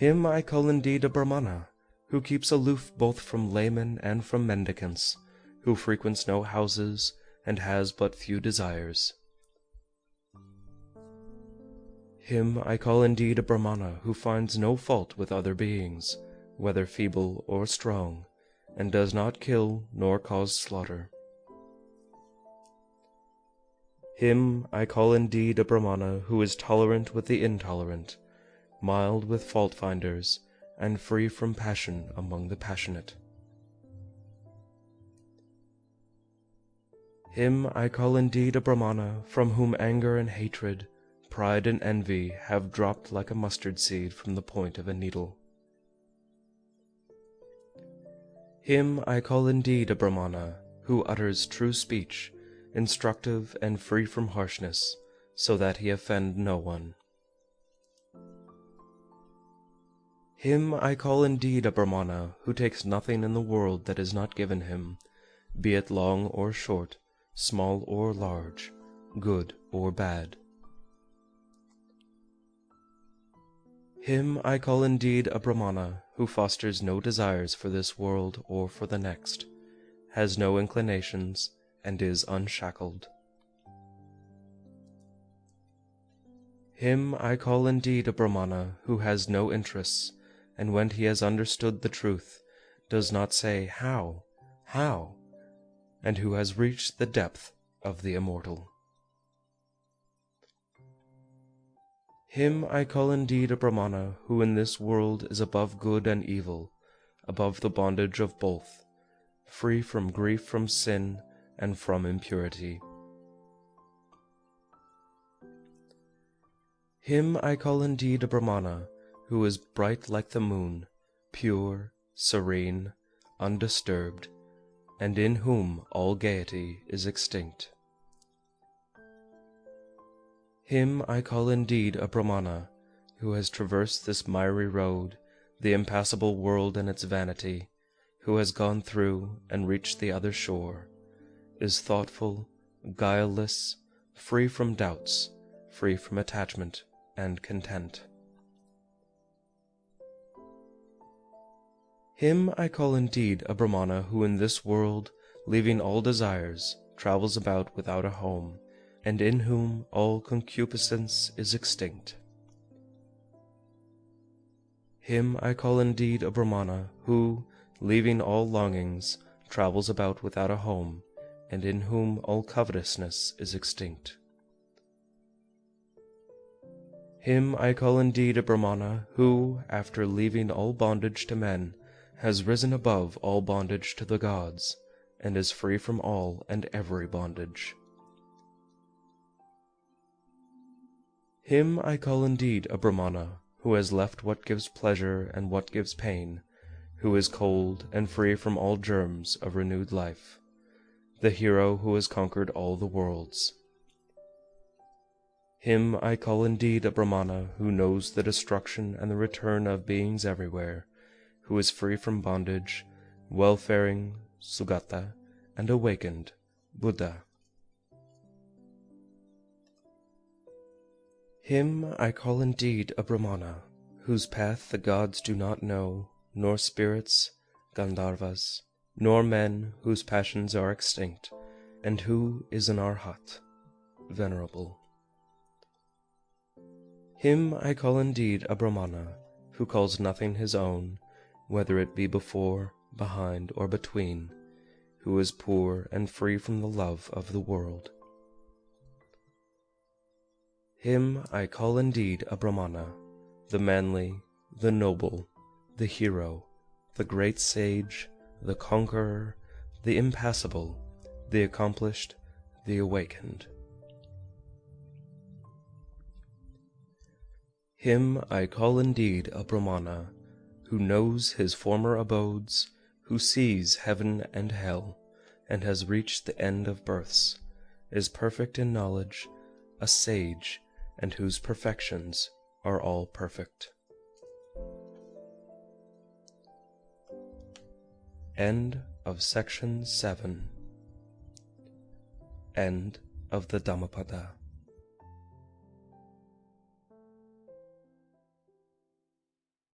Him I call indeed a Brahmana, who keeps aloof both from laymen and from mendicants, who frequents no houses, and has but few desires. Him I call indeed a Brahmana, who finds no fault with other beings, whether feeble or strong, and does not kill nor cause slaughter. Him I call indeed a Brahmana, who is tolerant with the intolerant, mild with fault-finders, and free from passion among the passionate. Him I call indeed a Brahmana, from whom anger and hatred, pride and envy have dropped like a mustard seed from the point of a needle. Him I call indeed a Brahmana, who utters true speech, instructive and free from harshness, so that he offend no one. Him I call indeed a Brahmana, who takes nothing in the world that is not given him, be it long or short, small or large, good or bad. Him I call indeed a Brahmana, who fosters no desires for this world or for the next, has no inclinations, and is unshackled. Him I call indeed a Brahmana, who has no interests, and when he has understood the truth, does not say, "How? How?" and who has reached the depth of the immortal. Him I call indeed a Brahmana, who in this world is above good and evil, above the bondage of both, free from grief from sin and from impurity. Him I call indeed a Brahmana, who is bright like the moon, pure, serene, undisturbed, and in whom all gaiety is extinct. Him I call indeed a Brahmana, who has traversed this miry road, the impassable world and its vanity, who has gone through and reached the other shore, is thoughtful, guileless, free from doubts, free from attachment, and content. Him I call indeed a Brahmana, who in this world, leaving all desires, travels about without a home, and in whom all concupiscence is extinct. Him I call indeed a Brahmana, who, leaving all longings, travels about without a home, and in whom all covetousness is extinct. Him I call indeed a Brahmana, who, after leaving all bondage to men, has risen above all bondage to the gods, and is free from all and every bondage. Him I call indeed a Brahmana, who has left what gives pleasure and what gives pain, who is cold and free from all germs of renewed life, the hero who has conquered all the worlds. Him I call indeed a Brahmana, who knows the destruction and the return of beings everywhere, who is free from bondage, welfaring, Sugata, and awakened, Buddha. Him I call indeed a Brahmana, whose path the gods do not know, nor spirits, Gandharvas, nor men whose passions are extinct, and who is an Arhat, venerable. Him I call indeed a Brahmana, who calls nothing his own, whether it be before, behind, or between, who is poor and free from the love of the world. Him I call indeed a Brahmana, the manly, the noble, the hero, the great sage, the conqueror, the impassible, the accomplished, the awakened. Him I call indeed a Brahmana, who knows his former abodes, who sees heaven and hell, and has reached the end of births, is perfect in knowledge, a sage, and whose perfections are all perfect. End of section 7. End of the Dhammapada.